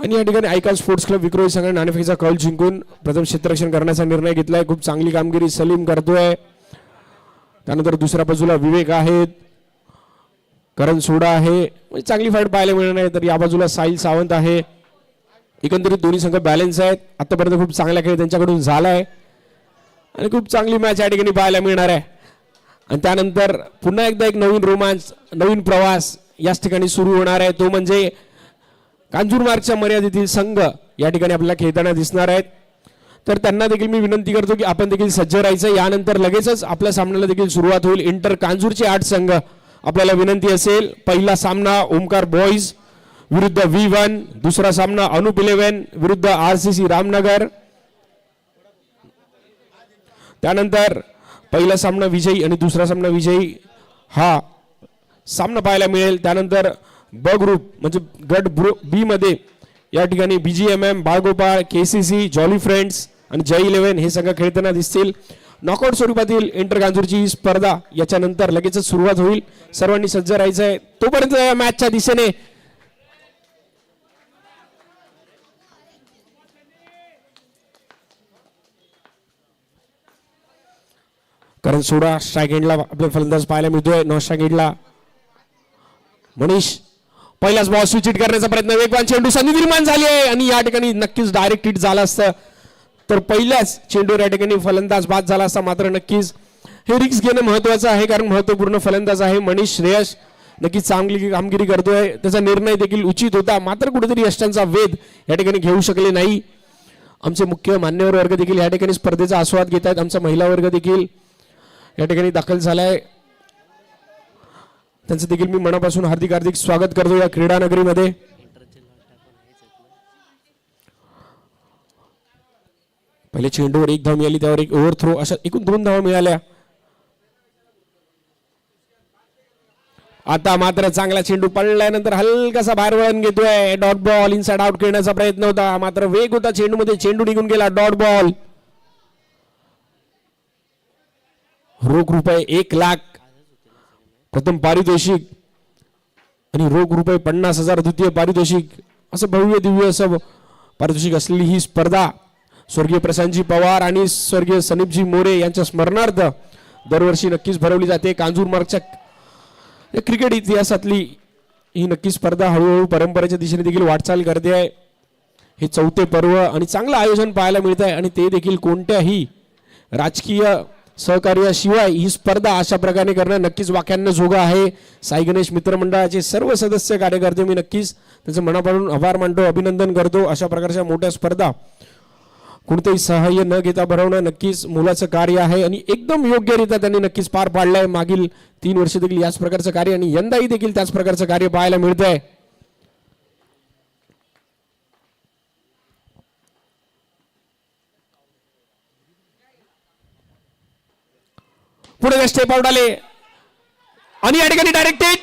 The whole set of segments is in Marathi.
आणि या ठिकाणी आयकॉन स्पोर्ट्स क्लब विक्रोळी संघाने नाणेफेकीचा कौल जिंकून प्रथम क्षेत्ररक्षण करण्याचा निर्णय घेतलाय. खूप चांगली कामगिरी सलीम करतोय. त्यानंतर दुसऱ्या बाजूला विवेक आहेत, करण सोडा आहे, चांगली फाईट पाहायला मिळणार आहे. तर या बाजूला साहिल सावंत आहे. एकंदरीत दोन्ही संघ बॅलन्स आहेत. आतापर्यंत खूप चांगला खेळ त्यांच्याकडून झालाय आणि खूप चांगली मॅच या ठिकाणी पाहायला मिळणार आहे. आणि त्यानंतर पुन्हा एकदा एक नवीन रोमांच, नवीन प्रवास याच ठिकाणी सुरू होणार आहे. तो म्हणजे कांजूरमार्गच्या मर्यादेतील संघ या ठिकाणी आपल्याला खेळताना दिसणार आहेत. तर त्यांना देखील मी विनंती करतो की आपण देखील सज्ज राहायचं. यानंतर लगेचच आपल्या सामन्याला देखील सुरुवात होईल. इंटर कांजूरचे 8 संघ आपल्याला विनंती असेल. पहिला सामना ओमकार बॉईज विरुद्ध V1, दुसरा सामना अनुप 11 विरुद्ध RCC रामनगर. त्यानंतर पहिला सामना विजयी आणि दुसरा सामना विजयी हा सामना पाहायला मिळेल. त्यानंतर ब ग्रुप म्हणजे गट बी मध्ये या ठिकाणी BGMM, बाळगोपाळ, KCC, जॉली फ्रेंड्स आणि जय 11 हे संघ खेळताना दिसतील. नॉकआउट स्वरूपातील इंटर कांजूरची ही स्पर्धा याच्यानंतर लगेचच सुरुवात होईल. सर्वांनी सज्ज राहायचं आहे. तोपर्यंत या मॅचच्या दिशेने कारण सोडा स्ट्राईक एंडला आपला फलंदाज पाहायला मिळतोय. नॉन स्ट्राईक एंडला मनीष पहिलाच बॉल स्विच हिट करण्याचा प्रयत्न, वेगवान चेंडू, संधी निर्माण झाली आहे आणि या ठिकाणी नक्कीच डायरेक्ट हिट झाला असतं तर पहिल्याच चेंडूवर या ठिकाणी फलंदाज बाद झाला असता. मात्र नक्कीच हे रिस्क घेणं महत्त्वाचं आहे कारण महत्त्वपूर्ण फलंदाज आहे मनीष श्रेयस. नक्कीच चांगली कामगिरी करतोय. त्याचा निर्णय देखील उचित होता. मात्र कुठेतरी यष्टांचा वेध या ठिकाणी घेऊ शकले नाही. आमचे मुख्य मान्यवर वर्ग देखील या ठिकाणी स्पर्धेचा आस्वाद घेत आहेत. आमचा महिला वर्ग देखील या ठिकाणी दाखल झालाय. त्यांचं देखील मी मनापासून हार्दिक हार्दिक स्वागत करतो या क्रीडा नगरीमध्ये. पहिले चेंडूवर 1 धाव मिळाली, त्यावर एक ओव्हर थ्रो, अशा एकूण 2 धावा मिळाल्या. आता मात्र चांगला चेंडू पडल्यानंतर हलकासा बाहेर वळण घेतोय. डॉट बॉल, इनसाइड आउट खेळण्याचा प्रयत्न होता मात्र वेग होता चेंडूमध्ये, चेंडू निघून गेला. Dot ball. रोख रुपये 1 लाख प्रथम पारितोषिक आणि रोख रुपये 50,000 द्वितीय पारितोषिक, असं भव्य दिव्य असं पारितोषिक असलेली ही स्पर्धा स्वर्गीय प्रशांतजी पवार आणि स्वर्गीय सनीपजी मोरे यांच्या स्मरणार्थ दरवर्षी नक्कीच भरवली जाते. कांजूरमार्गच्या क्रिकेट इतिहासातली ही नक्की स्पर्धा हळूहळू परंपरेच्या दिशेने देखील वाटचाल करते आहे. हे 4थे पर्व आणि चांगलं आयोजन पाहायला मिळत आहे आणि ते देखील कोणत्याही राजकीय सहकार्याशिवाय ही स्पर्धा अशा प्रकारे करणं नक्कीच वाख्यानं जोगं आहे. साई गणेश मित्रमंडळाचे सर्व सदस्य कार्यकर्ते मी नक्कीच त्यांचं मनापासून आभार मानतो, अभिनंदन करतो. अशा प्रकारच्या मोठ्या स्पर्धा कोणतेही सहाय्य न घेता भरवणं नक्कीच मोलाचं कार्य आहे आणि एकदम योग्यरित्या त्यांनी नक्कीच पार पाडलंय. मागील 3 वर्ष देखील याच प्रकारचं कार्य आणि यंदाही देखील त्याच प्रकारचं कार्य पाहायला मिळतंय. पुढे स्टेप आउट आले आणि या ठिकाणी डायरेक्ट हिट.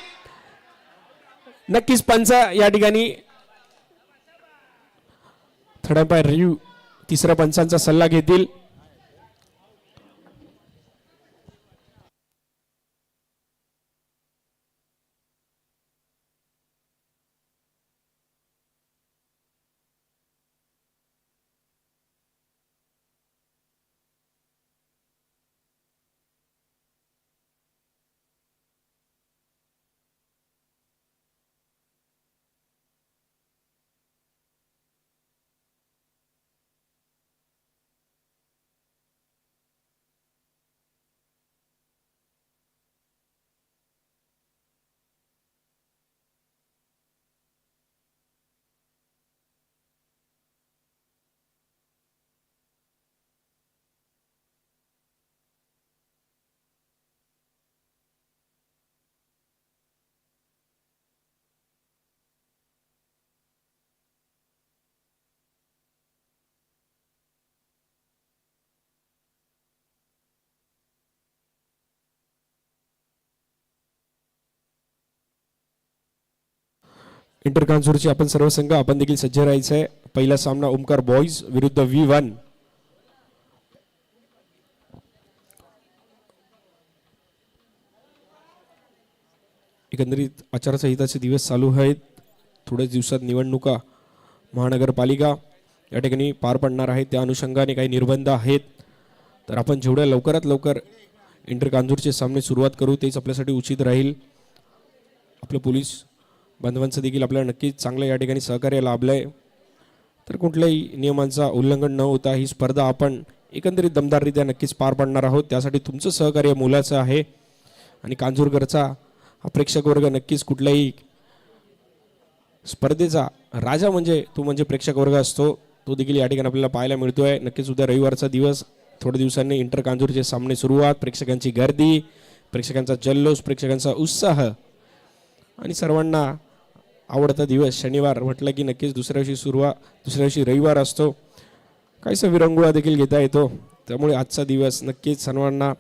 नक्कीच पंच या ठिकाणी थर्ड अंपायर रिव्ह्यू तिसऱ्या पंचांचा सल्ला घेतील. इंटर कांजूरची आपण सर्व संघ आपण देखील सज्ज राहायचं आहे. पहिला सामना ओमकार बॉईज विरुद्ध V1. एकंदरीत आचारसंहिताचे दिवस चालू आहेत. थोड्याच दिवसात निवडणुका महानगरपालिका या ठिकाणी पार पडणार आहे. त्या अनुषंगाने काही निर्बंध आहेत, तर आपण जेवढ्या लवकरात लवकर इंटर कांजूरचे सामने सुरुवात करू तेच आपल्यासाठी उचित राहील. आपलं पोलीस बांधवांचं देखील आपल्याला नक्कीच चांगलं या ठिकाणी सहकार्य लाभलं आहे. तर कुठल्याही नियमांचा उल्लंघन न होता ही स्पर्धा आपण एकंदरीत दमदाररित्या नक्कीच पार पाडणार आहोत. त्यासाठी तुमचं सहकार्य मोलाचं आहे. आणि कांजूरकरचा हा प्रेक्षक वर्ग नक्कीच कुठल्याही स्पर्धेचा राजा म्हणजे प्रेक्षक वर्ग असतो, तो देखील या ठिकाणी आपल्याला पाहायला मिळतोय. नक्कीच उद्या रविवारचा दिवस, थोड्या दिवसांनी इंटर कांजूरचे सामने सुरुवात, प्रेक्षकांची गर्दी, प्रेक्षकांचा जल्लोष, प्रेक्षकांचा उत्साह आणि सर्वांना आवडता दिवस शनिवार म्हटलं की नक्कीच दुसऱ्या दिवशी रविवार असतो. काहीसा विरंगुळा देखील घेता येतो. त्यामुळे आजचा दिवस नक्कीच सर्वांना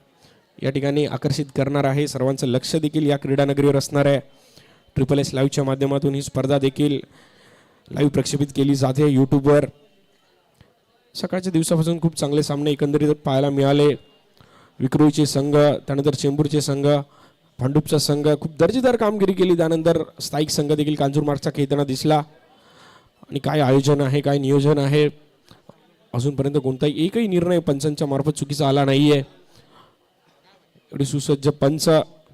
या ठिकाणी आकर्षित करणार आहे. सर्वांचं लक्ष देखील या क्रीडानगरीवर असणार आहे. SSS लाईव्हच्या माध्यमातून ही स्पर्धा देखील लाईव्ह प्रक्षेपित केली जाते यूट्यूबवर. सकाळच्या दिवसापासून खूप चांगले सामने एकंदरीत पाहायला मिळाले. विक्रोळीचे संघ, त्यानंतर चेंबूरचे संघ, भांडूपचा संघ खूप दर्जेदार कामगिरी केली. त्यानंतर स्थायिक संघ देखील कांजूर मार्गचा खेळताना दिसला. आणि काय आयोजन आहे, काय नियोजन आहे, अजूनपर्यंत कोणताही एकही निर्णय पंचांच्या मार्फत चुकीचा आला नाहीये. एवढे सुसज्ज पंच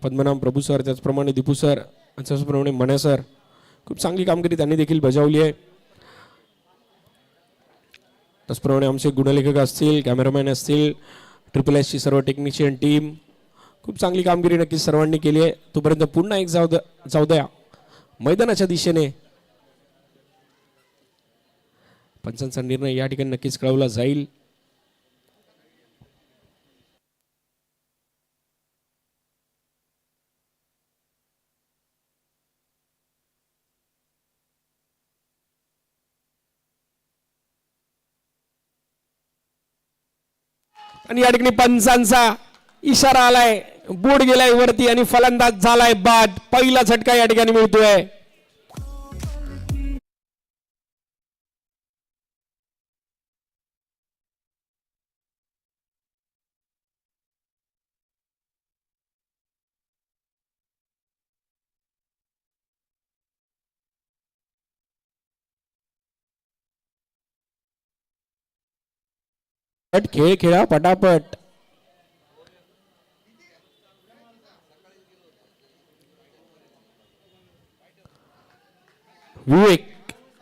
पद्मनाभ प्रभू सर, त्याचप्रमाणे दीपू सर, त्याचप्रमाणे मन्या सर, खूप चांगली कामगिरी त्यांनी देखील बजावली आहे. त्याचप्रमाणे आमचे गुणलेखक असतील, कॅमेरामॅन असतील, SSS ची सर्व टेक्निशियन टीम, खूप चांगली कामगिरी नक्कीच सर्वांनी केली आहे. तोपर्यंत पुन्हा एक जाऊ द्या मैदानाच्या दिशेने पंचांचा निर्णय या ठिकाणी नक्कीच कळवला जाईल. आणि या ठिकाणी पंचांचा इशारा आलाय, बोर्ड गेलाय वरती आणि फलंदाज झालाय बाद. पहिला झटका या ठिकाणी मिळतोय. खेळ खेळा पटापट. विवेक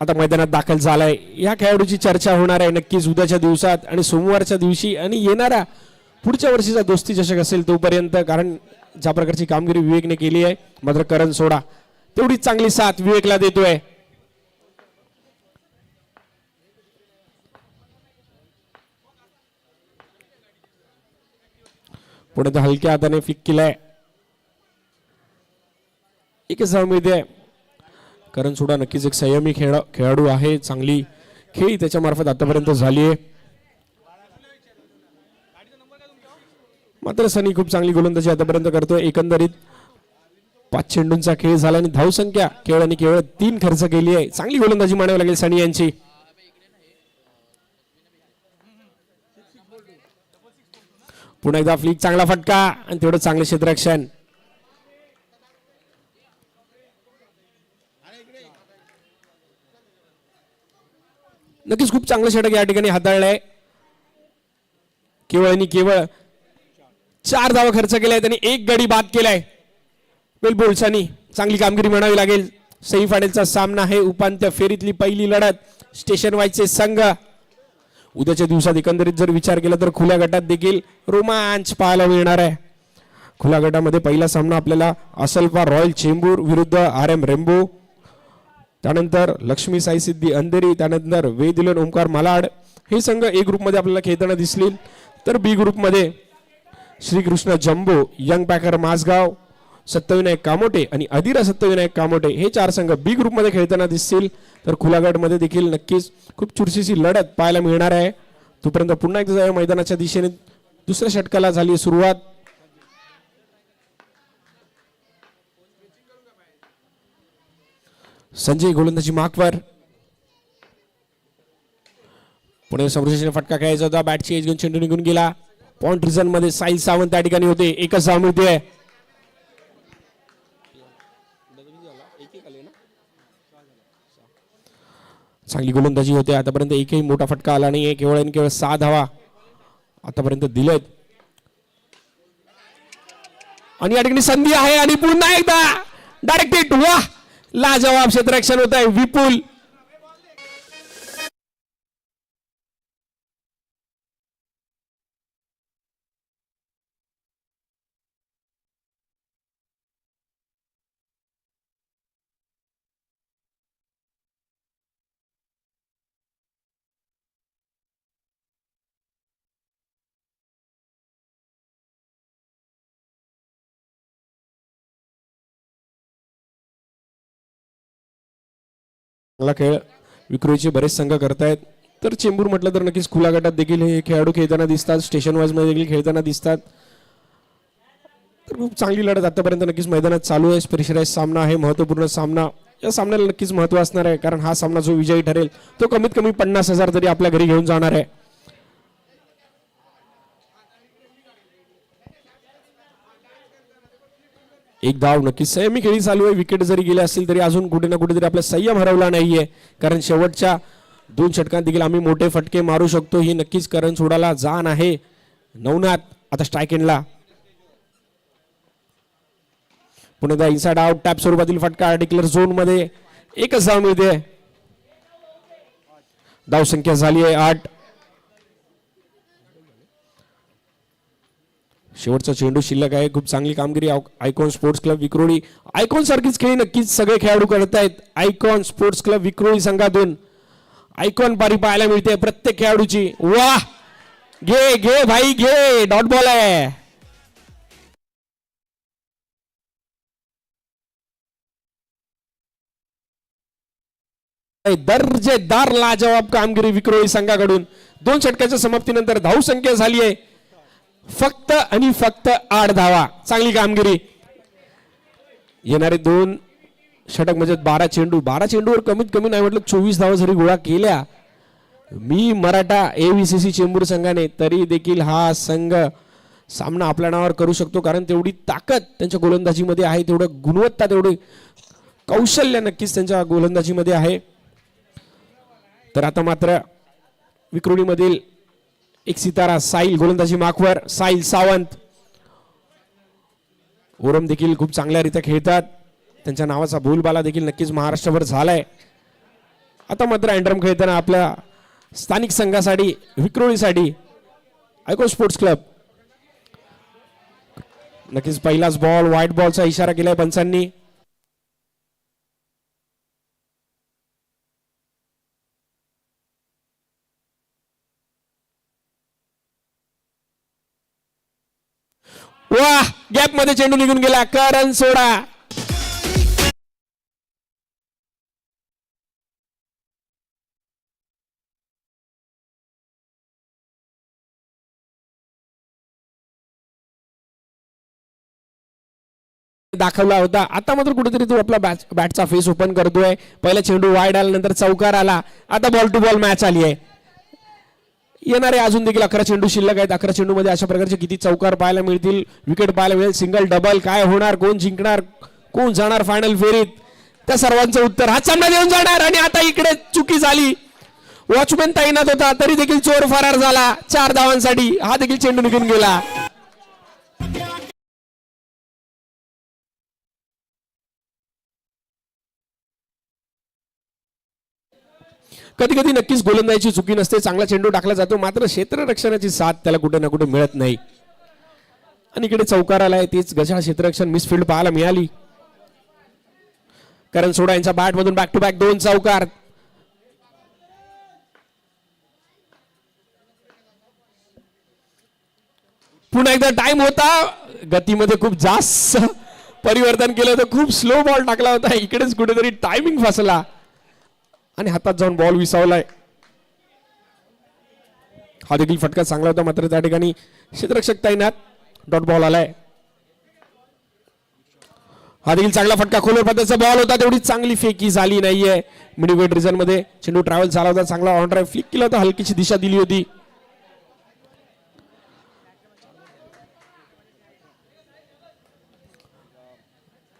आता मैदानात दाखल झालाय. या खेळाडूची चर्चा होणार आहे नक्कीच उद्याच्या दिवसात आणि सोमवारच्या दिवशी आणि येणारा पुढच्या वर्षीचा दोस्ती चषक असेल तोपर्यंत, कारण ज्या प्रकारची कामगिरी विवेकने केली आहे. मात्र करण सोडा तेवढीच चांगली साथ विवेकला देतोय. पुढे तर हलक्या हाताने फिक केलाय. एकच धाव मिळते. करण सोडा नक्कीच एक संयमी खेळाडू आहे. चांगली खेळी त्याच्या मार्फत आतापर्यंत झाली आहे. मात्र सनी खूप चांगली गोलंदाजी आतापर्यंत करतोय. एकंदरीत 5 चेंडूंचा खेळ झाला आणि धावसंख्या केवळ आणि केवळ 3 खर्च केली आहे. चांगली गोलंदाजी मानावी लागेल सनी यांची. पुन्हा एकदा फ्लिक, चांगला फटका आणि तेवढं चांगलं क्षेत्ररक्षण. नक्कीच खूप चांगलं षटक या ठिकाणी हाताळलंय. केवळ आणि केवळ 4 धावा खर्च केल्या आहेत आणि 1 गडी बाद केलाय. वेल बोल्सानी चांगली कामगिरी म्हणावी लागेल. सेमीफायनलचा सामना आहे, उपांत्य फेरीतली पहिली लढत. स्टेशन वाईजचे संघ. उद्याच्या दिवसात एकंदरीत जर विचार केला तर खुल्या गटात देखील रोमांच पाहायला मिळणार आहे. खुल्या गटामध्ये पहिला सामना आपल्याला असल्फा रॉयल चेंबूर विरुद्ध RM रेम्बो, त्यानंतर लक्ष्मी साई सिद्धी अंधेरी, त्यानंतर वेदिलन ओमकार मालाड हे संघ A ग्रुपमध्ये आपल्याला खेळताना दिसतील. तर B ग्रुपमध्ये Shrikrishna jumbo, young packer Mazgaon, Satyavinayak Kamothe आणि अधिरा सत्यविनायक कामोटे हे 4 संघ B ग्रुपमध्ये खेळताना दिसतील. तर खुल्या गटमध्ये देखील नक्कीच खूप चुरशीची लढत पाहायला मिळणार आहे. तोपर्यंत पुन्हा एकदा जाऊया मैदानाच्या दिशेने. दुसऱ्या षटकाला झाली सुरुवात. संजय गोलंदाजी मार्कवर. पुढे समृद्धीने फटका खेळायचा होता. बॅटची एज घेऊन चेंडू निघून गेला. पॉइंट रिझन मध्ये साहिल सावंत त्या ठिकाणी होते. एकच धाव मिळते. चांगली गोलंदाजी होते. आतापर्यंत एकही मोठा फटका आला नाही. केवळ आणि केवळ 6 धावा आतापर्यंत दिलेत. आणि या ठिकाणी संधी आहे आणि पुन्हा एकदा डायरेक्ट हिट. वाह, लाजवाब क्षेत्ररक्षण होत आहे विपुल. चांगला खेळ विक्रोळीचे बरेच संघ करतायत. तर चेंबूर म्हटलं तर नक्कीच खुल्या गटात देखील हे खेळाडू खेळताना दिसतात. स्टेशन वाईज मध्ये देखील खेळताना दिसतात. तर खूप चांगली लढत आतापर्यंत नक्कीच मैदानात चालू आहे. प्रेशराइज सामना आहे, महत्त्वपूर्ण सामना. या सामन्याला नक्कीच महत्त्व असणार आहे, कारण हा सामना जो विजयी ठरेल तो कमीत कमी 50,000 तरी आपल्या घरी घेऊन जाणार आहे. एक धाव नक्कीच. संयमी खेळी चालू आहे. विकेट जरी गेले असतील तरी अजून कुठे ना कुठेतरी आपला संयम हरवला नाहीये, कारण शेवटच्या 2 षटकांत देखील आम्ही मोठे फटके मारू शकतो ही नक्कीच करण सोडायला जाण आहे. नवनाथ आता स्ट्राईक एंडला. पुन्हा इनसाइड आउट टॅप स्वरूपातील फटका. डिक्लेअर झोन मध्ये एकच धाव मिळते. धाव संख्या झाली आहे 8. शेवटचा चेंडू शिल्लक आहे. खूप चांगली कामगिरी icon sports club Vikhroli. Icon सारखीच खेळी नक्कीच सगळे खेळाडू करत आहेत. आयकॉन स्पोर्ट्स क्लब विक्रोळी संघातून आयकॉन पारी पाहायला मिळते प्रत्येक खेळाडूची. वाह, घे घे भाई घे. डॉट बॉल आहे. दर्जेदार लाजवाब कामगिरी विक्रोळी संघाकडून. 2 षटकाच्या समाप्तीनंतर धाव संख्या झाली आहे फक्त आणि फक्त 8 धावा. चांगली कामगिरी. येणारे 2 षटक म्हणजे 12 चेंडू. 12 चेंडूवर कमीत कमी नाही म्हटलं 24 धावा जरी गोळा केल्या मी मराठा AVCC चेंबूर संघाने, तरी देखील हा संघ सामना आपल्या नावावर करू शकतो, कारण तेवढी ताकद त्यांच्या गोलंदाजीमध्ये आहे, तेवढं गुणवत्ता, तेवढे कौशल्य नक्कीच त्यांच्या गोलंदाजीमध्ये आहे. तर आता मात्र विक्रोळीमधील एक सितारा साहिल गोलंदाजी माखवर. साहिल सावंत. ओरम देखील खूप चांगल्यारीत्या खेळतात. त्यांच्या नावाचा बोलबाला देखील नक्कीच महाराष्ट्रभर झालाय. आता मात्र अँड्रम खेळताना आपल्या स्थानिक संघासाठी विक्रोळीसाठी आयकॉन स्पोर्ट्स क्लब. नक्कीच पहिलाच बॉल व्हाईट बॉलचा इशारा केलाय पंचांनी. वाह, गॅप मध्ये चेंडू निघून गेला. करण सोडा. दाखवला होता. आता मात्र कुठेतरी तो आपला बॅटचा फेस ओपन करतोय. पहिला चेंडू वाईड आला, नंतर चौकार आला. आता बॉल टू बॉल मॅच आली आहे. येणारे अजून देखील 11 चेंडू शिल्लक आहेत. 11 चेंडू मध्ये अशा प्रकारचे किती चौकार पाहायला मिळतील, विकेट पाहायला मिळेल, सिंगल डबल, काय होणार, कोण जिंकणार, कोण जाणार फायनल फेरीत, त्या सर्वांचं उत्तर हा सामना देऊन जाणार. आणि आता इकडे चुकी झाली. वॉचमॅन तैनात होता तरी देखील चोर फरार झाला 4 धावांसाठी. हा देखील चेंडू निघून गेला. कधी कधी नक्कीच गोलंदाजीची चुकी नसते. चांगला चेंडू टाकला जातो, मात्र क्षेत्ररक्षणाची साथ त्याला कुठे ना कुठे मिळत नाही. आणि इकडे चौकार आलाय. तीच गजाळ क्षेत्ररक्षण मिसफिल्ड पाहायला मिळाली. करण सोडा यांच्या बॅट मधून बॅक टू बॅक 2 चौकार. पुन्हा एकदा टाइम होता. गतीमध्ये खूप जास्त परिवर्तन केलं होतं. खूप स्लो बॉल टाकला होता. इकडेच कुठेतरी टायमिंग फसला आणि हातात जाऊन बॉल विसावलाय. हा देखील फटका चांगला होता, मात्र त्या ठिकाणी क्षेत्ररक्षक तैनात. डॉट बॉल आलाय. हा देखील चांगला फटका. खोलवर पद्धतीचा बॉल होता, तेवढी चांगली फेकी झाली नाहीये. मिड वेट रिजन मध्ये चेंडू ट्रॅव्हल झाला होता. चांगला ऑन ड्राईव्ह फ्लिक केला होता, हलकीची दिशा दिली होती.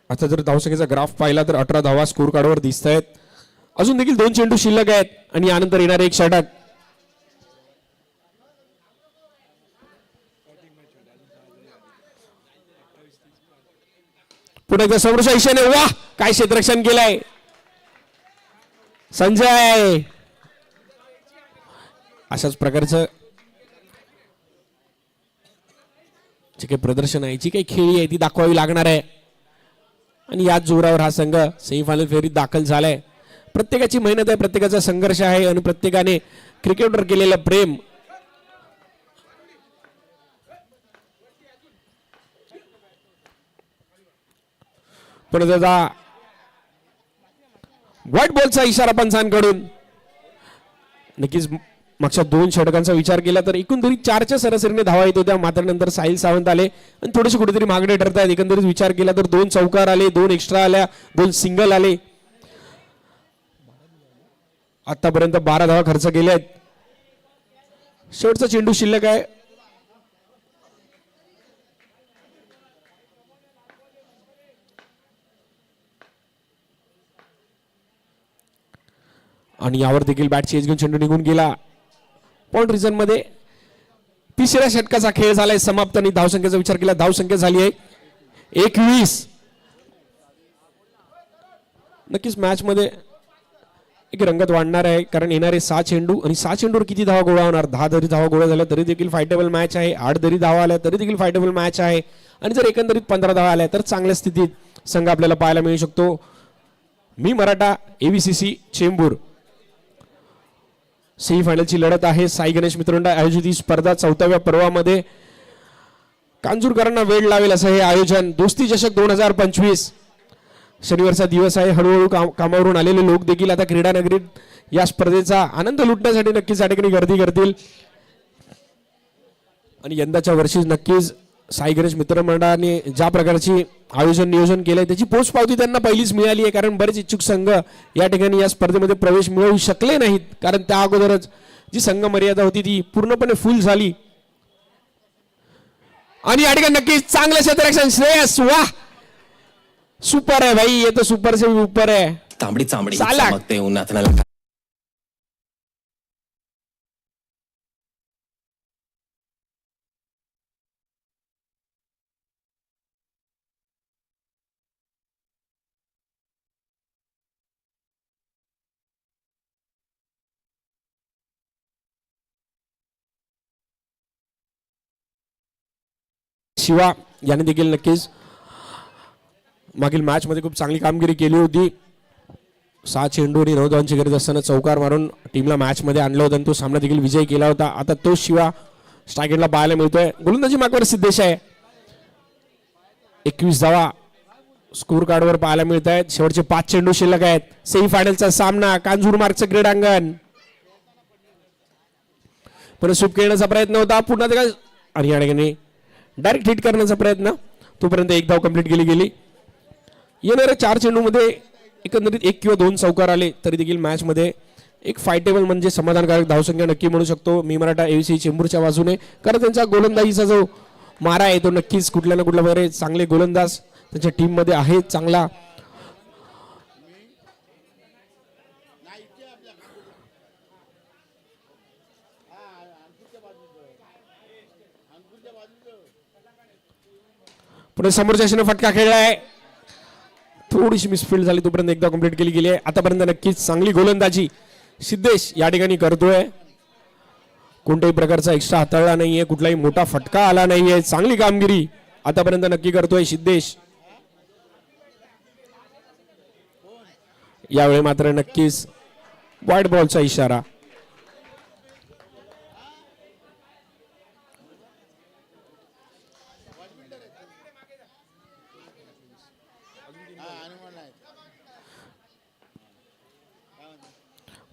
आता जर धावसंख्येचा ग्राफ पाहिला तर 18 धावा स्कोर कार्डवर दिसत आहेत. अजून देखील 2 चेंडू शिल्लक आहेत आणि यानंतर येणारे एक षटक. पुढे एकदा समोरच्या ईशाने वाह काय क्षेत्ररक्षण केलंय संजय. अशाच प्रकारचं जे काही प्रदर्शन आहे जी काही खेळी आहे ती दाखवावी लागणार आहे आणि याच जोरावर हा संघ सेमीफायनल फेरीत दाखल झालाय. प्रत्येकाची मेहनत आहे, प्रत्येकाचा संघर्ष आहे आणि प्रत्येकाने क्रिकेटवर केलेलं प्रेम पण त्याचा व्हाईट बॉलचा इशारा पंचांकडून. नक्कीच मागच्या 2 षटकांचा विचार केला तर एकंदरीत 4च्या सरासरीने धावा येत होत्या. मात्र नंतर साहिल सावंत आले आणि थोडेसे कुठेतरी मागणे ठरतायत. एकंदरीत विचार केला तर 2 चौकार आले, 2 एक्स्ट्रा आल्या, 2 सिंगल आले. आतापर्यंत 12 धावा खर्च केल्या आहेत. शेवटचा चेंडू शिल्लक आहे. आणि यावर देखील बॅटची एज घेऊन चेंडू निघून गेला. पॉइंट रिझन मध्ये 3ऱ्या षटकाचा खेळ झालाय समाप्त आणि धावसंख्येचा विचार केला धावसंख्या झाली आहे 21. नक्कीच मॅच मध्ये एक रंगत वाढणार आहे कारण येणारे 6 चेंडू आणि 6 चेंडूवर किती धावा गोळा होणार. 10 जरी धावा गोळा झाल्या तरी देखील फायटेबल मॅच आहे. 8 जरी धावा आल्या तरी देखील फायटेबल मॅच आहे आणि जर एकंदरीत 15 धावा आल्या तर चांगल्या स्थितीत संघ आपल्याला पाहायला मिळू शकतो. मी मराठा एबीसीसी चेंबूर सेमीफायनलची लढत आहे. साई गणेश मित्रांनो आयोजित ही स्पर्धा 4व्या पर्वामध्ये कांजूरकरांना वेळ लावेल असं हे आयोजन. दोस्ती चषक 2025 शनिवारचा दिवस आहे. हळूहळू कामावरून आलेले लोक देखील आता क्रीडा नगरीत या स्पर्धेचा आनंद लुटण्यासाठी नक्कीच या ठिकाणी गर्दी करतील आणि यंदाच्या वर्षी नक्कीच साई गणेश मित्रमंडळाने ज्या प्रकारची आयोजन नियोजन केलंय त्याची पोचपावती त्यांना पहिलीच मिळाली आहे कारण बरेच इच्छुक संघ या ठिकाणी या स्पर्धेमध्ये प्रवेश मिळवू शकले नाहीत कारण त्या अगोदरच जी संघ मर्यादा होती ती पूर्णपणे फुल झाली. आणि या ठिकाणी नक्कीच चांगलं क्षेत्ररक्षण श्रेयस वाह सुपर आहे भाई, ये तो सुपर से ऊपर है. तांबडी चांबडी चमकते उन्हात न शिवा याने देखील नक्कीच मागील मॅच मध्ये खूप चांगली कामगिरी केली होती. 6 चेंडू आणि 9 धावांची गरज असताना चौकार मारून टीमला मॅच मध्ये आणलं होतं आणि तो सामना देखील विजय केला होता. आता तो शिवा स्ट्रायकेटला पाहायला मिळतोय. गोलंदाजी मार्कवर सिद्धेश आहे. 21 धावा स्कोर कार्डवर पाहायला मिळत आहेत. शेवटचे 5 चेंडू शिल्लक आहेत. सेमीफायनलचा सामना कांजूरमार्गचं क्रीडांगण. पण सूप खेळण्याचा प्रयत्न होता पुन्हा आणि या ठिकाणी डायरेक्ट हिट करण्याचा प्रयत्न तोपर्यंत 1 धाव कंप्लीट केली गेली. येणाऱ्या 4 चेंडूमध्ये एकंदरीत 1 किंवा 2 चौकार आले तरी देखील मॅच मध्ये एक फायटेबल म्हणजे समाधानकारक धावसंख्या नक्की म्हणू शकतो मी मराठा एबीसी चेंबूरच्या बाजूने. कारण त्यांचा गोलंदाजीचा जो मारा आहे तो नक्कीच कुठल्या ना कुठल्या प्रकारे चांगले गोलंदाज त्यांच्या टीम मध्ये आहेत चांगला. पुढे समोरच्या फटका खेळलाय थोडीशी मिसफील्ड झाली तोपर्यंत एकदा कंप्लीट केली गेली आहे. आतापर्यंत नक्कीच चांगली गोलंदाजी सिद्धेश या ठिकाणी करतोय. कोणत्याही प्रकारचा एक्स्ट्रा हाताळला नाहीये, कुठलाही मोठा फटका आला नाहीये. चांगली कामगिरी आतापर्यंत नक्की करतोय सिद्धेश. यावेळी मात्र नक्कीच व्हाईट बॉलचा इशारा.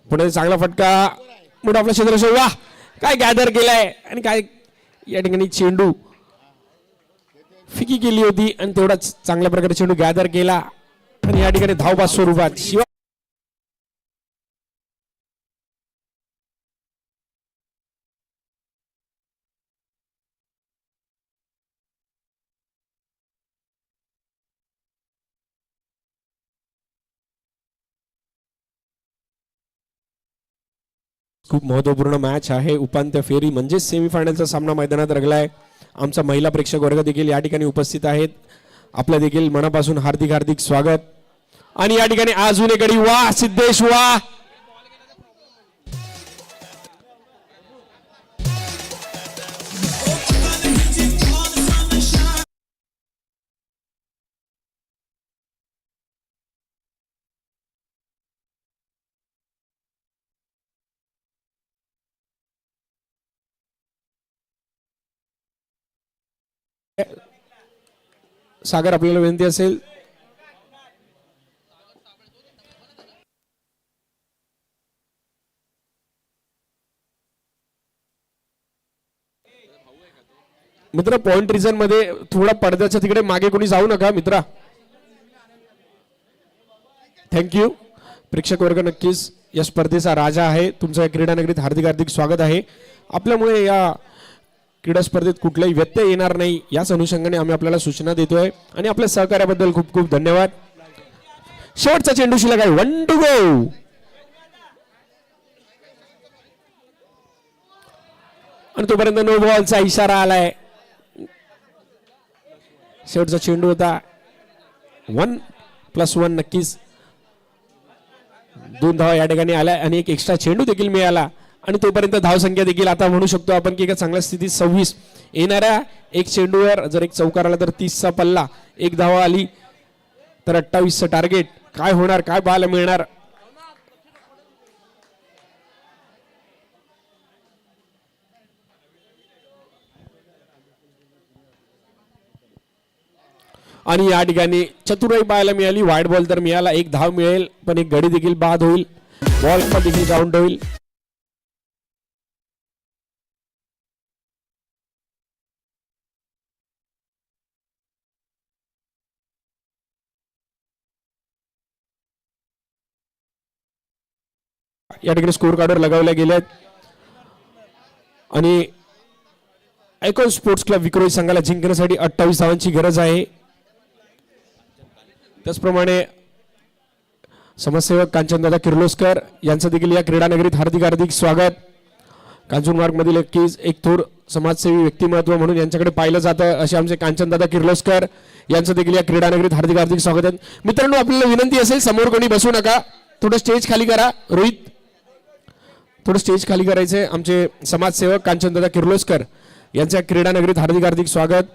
पुढे चांगला फटका मोठा आपला क्षेत्र वाह काय गॅदर केलाय आणि काय या ठिकाणी चेंडू फिकी केली होती आणि तेवढाच चांगल्या प्रकारे चेंडू गॅदर केला आणि या ठिकाणी धावबाद स्वरूपात शिवा खूप महत्त्वपूर्ण मॅच आहे. उपांत्य फेरी म्हणजे सेमीफायनलचा सामना मैदानात रंगलाय. आमचा महिला प्रेक्षक वर्ग देखील या ठिकाणी उपस्थित आहेत. आपल्या देखील मनापासून हार्दिक हार्दिक स्वागत. आणि या ठिकाणी अजून एक गडी. वा सिद्धेश वा. सागर आपल्याला विनंती असेल मित्र, पॉइंट रिझन मध्ये थोडा पडद्याच्या तिकडे मागे कोणी जाऊ नका मित्रा. थँक्यू. प्रेक्षक वर्ग नक्कीच या स्पर्धेचा राजा आहे. तुमचं या क्रीडा नगरीत हार्दिक हार्दिक स्वागत आहे. आपल्यामुळे या क्रीडा स्पर्धेत कुठलाही व्यत्यय येणार नाही याच अनुषंगाने आम्ही आपल्याला सूचना देतोय आणि आपल्या सहकार्याबद्दल खूप खूप धन्यवाद. शेवटचा चेंडू शिल्लक आहे. 1 to go. आणि तोपर्यंत नो बॉलचा इशारा आलाय. शेवटचा चेंडू होता. 1+1 नक्कीच 2 धावा या ठिकाणी आल्या आणि एक एक्स्ट्रा चेंडू देखील मिळाला. आणि तोपर्यंत धावसंख्या देखील आता म्हणू शकतो आपण की एका चांगल्या स्थितीत 26. येणाऱ्या एक चेंडूवर जर एक चौकार आला तर 30चा पल्ला. एक धावा आली तर 28चं टार्गेट. काय होणार, काय पाहायला मिळणार. आणि या ठिकाणी चतुराई पाहायला मिळाली. वाईड बॉल तर मिळाला, एक धाव मिळेल पण एक गडी देखील बाद होईल. बॉल पण देखील काउंट होईल. या ठिकाणी स्कोर कार्डवर लगावल्या गेल्यात आणि आयकॉन स्पोर्ट्स क्लब विक्रोळी संघाला जिंकण्यासाठी 28 धावांची गरज आहे. त्याचप्रमाणे समाजसेवक कांचनदादा किर्लोस्कर यांचं देखील या क्रीडा नगरीत हार्दिक हार्दिक स्वागत. कांजूरमार्ग मधील एक थोर समाजसेवी व्यक्तिमत्व म्हणून यांच्याकडे पाहिलं जातं असे आमचे कांचनदादा किर्लोस्कर यांचं देखील या क्रीडा नगरीत हार्दिक हार्दिक स्वागत आहे. मित्रांनो, आपल्याला विनंती असेल समोर कोणी बसू नका. थोडं स्टेज खाली करा. रोहित, थोडं स्टेज खाली करायचंय. आमचे समाजसेवक कांचनदादा किर्लोस्कर यांच्या क्रीडा नगरीत हार्दिक हार्दिक स्वागत.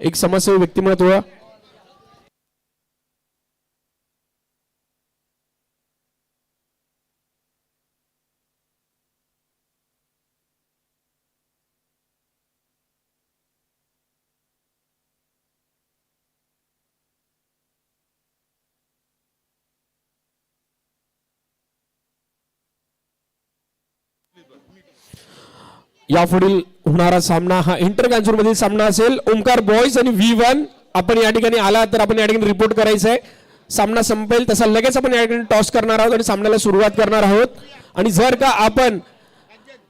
एक समाजसेवी व्यक्तिमत्व. यापुढील होणारा सामना हा इंटर कांजूर मधील सामना असेल. ओमकार बॉयज आणि V1. आपण या ठिकाणी आला तर आपण या ठिकाणी रिपोर्ट करायचं आहे. सामना संपेल तसा लगेच आपण या ठिकाणी टॉस करणार आहोत आणि सामन्याला सुरुवात करणार आहोत. आणि जर का आपण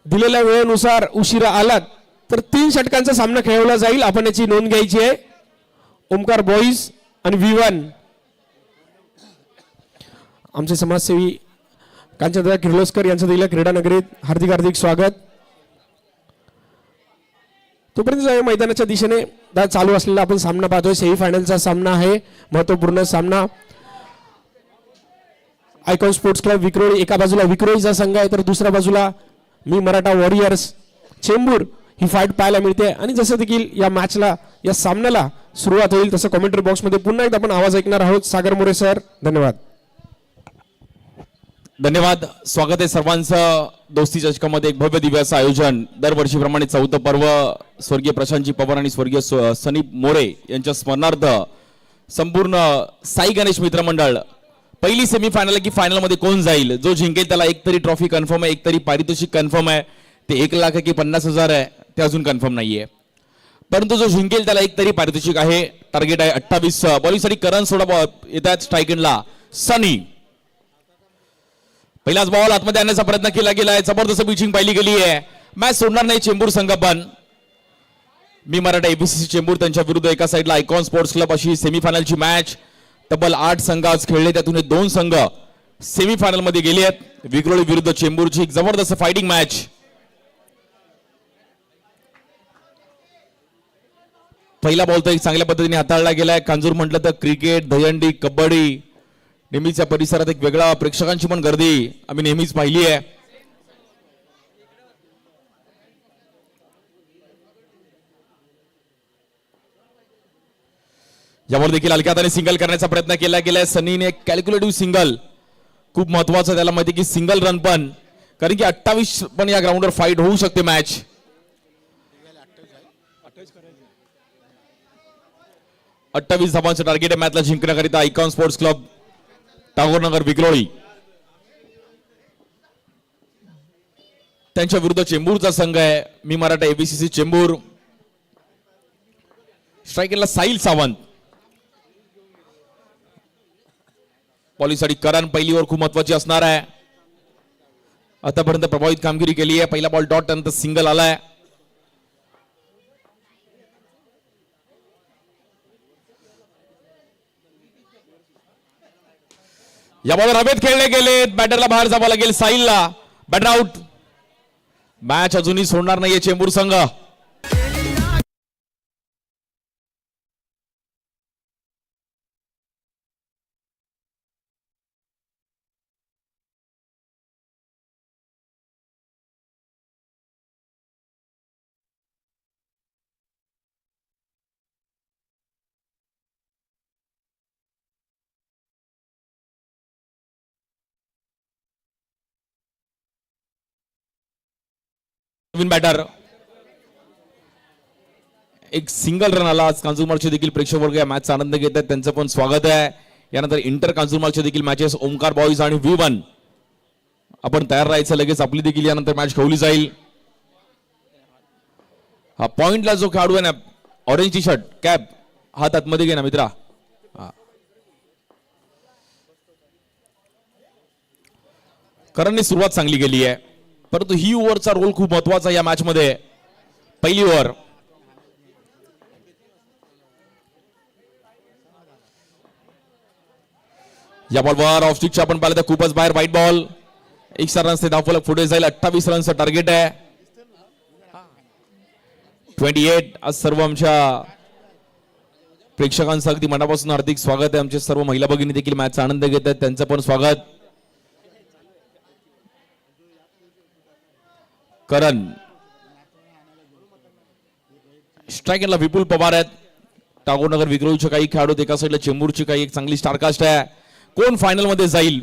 दिलेल्या वेळेनुसार उशिरा आलात तर 3 षटकांचा सामना खेळवला जाईल. आपण याची नोंद घ्यायची आहे. ओमकार बॉयज आणि V1. आमचे समाजसेवी कांचनदादा किर्लोस्कर यांचं दिलेल्या क्रीडा नगरीत हार्दिक हार्दिक स्वागत. तोपर्यंत मैदानाच्या दिशेने चालू असलेला आपण सामना पाहतोय. सेमीफायनलचा सामना आहे. महत्वपूर्ण सामना. आयकॉन स्पोर्ट्स क्लब विक्रोळी, एका बाजूला विक्रोळीचा संघ आहे तर दुसऱ्या बाजूला मी मराठा वॉरियर्स चेंबूर ही फाईट पाहायला मिळते. आणि जसं देखील या मॅचला, या सामन्याला सुरुवात होईल तसं कमेंट्री बॉक्समध्ये पुन्हा एकदा आपण आवाज ऐकणार आहोत. सागर मोरे सर, धन्यवाद. धन्यवाद. स्वागत आहे सर्वांचं. दोस्ती चषकामध्ये एक भव्य दिव्याचं आयोजन. दरवर्षीप्रमाणे 4थं पर्व स्वर्गीय प्रशांतजी पवार आणि स्वर्गीय सनी मोरे यांच्या स्मरणार्थ संपूर्ण साई गणेश मित्र मंडळ पहिली सेमीफायनल की फायनल मध्ये कोण जाईल, जो जिंकेल त्याला एक तरी ट्रॉफी कन्फर्म आहे, एक तरी पारितोषिक कन्फर्म आहे. ते 1 लाख की 50,000 आहे ते अजून कन्फर्म नाहीये. परंतु जो जिंकेल त्याला एक तरी पारितोषिक आहे. टार्गेट आहे 28. बॉलिंगसाठी करण सोडा येतात स्ट्राईक एंडला. सनी पहिलाच बॉल आतमध्ये आणण्याचा प्रयत्न केला गेलाय. जबरदस्त पिचिंग पाहिली गेली आहे. मॅच सोडणार नाही चेंबूर संघ. पण मी मराठा एबीसीसी चेंबूर त्यांच्या विरुद्ध एका साईडला आयकॉन स्पोर्ट्स क्लब अशी सेमीफायनलची मॅच. तब्बल 8 संघ आज खेळले, त्यातून 2 संघ सेमीफायनल मध्ये गेली आहेत. विक्रोळी विरुद्ध चेंबूरची एक जबरदस्त फायटिंग मॅच. पहिला बॉल तर एक चांगल्या पद्धतीने हाताळला गेलाय. कांजूर म्हटलं तर क्रिकेट, दहीहंडी, कबड्डी नेहमीच्या परिसरात एक वेगळा प्रेक्षकांची पण गर्दी आम्ही नेहमीच पाहिली आहे. यावर देखील हलक्या हाताने सिंगल करण्याचा प्रयत्न केला गेलाय. सनीने कॅल्क्युलेटिव्ह सिंगल, खूप महत्वाचं त्याला माहिती की सिंगल रन पण, कारण की 28 पण या ग्राउंडवर फाईट होऊ शकते मॅच. 28 धावांचं टार्गेट आहे मॅचला जिंकण्याकरिता आयकॉन स्पोर्ट्स क्लब टागोरनगर विक्रोळी. त्यांच्या विरुद्ध चेंबूरचा संघ आहे. मी मराठा एबीसीसी चेंबूर. स्ट्रायकरला साहिल सावंत. बॉलिंगसाठी करण पहिली ओव्हर खूप महत्वाची असणार आहे. आतापर्यंत प्रभावित कामगिरी केली आहे. पहिला बॉल डॉट नंतर सिंगल आलाय. या बॉलवर हवेत खेळले गेले. बॅटरला बाहेर जावं लागेल. साहिलला बॅटर आउट. मॅच अजूनही सोडणार नाहीये चेंबूर संघ. नवीन बॅटर. एक सिंगल रन आला. आज कांजूरमार्गचे देखील प्रेक्षक वर्ग या मॅचचा आनंद घेत आहेत, त्यांचं पण स्वागत आहे. यानंतर इंटर कांजूरमार्गचे देखील मॅचेस ओमकार बॉईज आणि V1 आपण तयार राहायचं. लगेच आपली देखील यानंतर मॅच खेळली जाईल. हा पॉइंटला जो खेळाडू आहे ना, ऑरेंज टी शर्ट कॅप, हात आतमध्ये घे ना मित्रा. करणने सुरुवात चांगली केली आहे, परंतु ही ओव्हरचा रोल खूप महत्वाचा या मॅच मध्ये. पहिली ओव्हर. या बॉलवर ऑफ स्टिकच्या आपण पाहिलं तर खूपच बाहेर वाईट बॉल. 1 रन से धावफलक पुढे जाईल. 28 रनचं टार्गेट आहे. 28. आज सर्व आमच्या प्रेक्षकांचं अगदी मनापासून हार्दिक स्वागत आहे. आमचे सर्व महिला भगिनी देखील मॅचचा आनंद घेत आहेत, त्यांचं पण स्वागत. करण. स्ट्रायकरला विपुल पवार आहेत. टागोरनगर विक्रोळीचे काही खेळाडू, एका साईडला चेंबूरची काही एक चांगली स्टारकास्ट आहे. कोण फायनल मध्ये जाईल?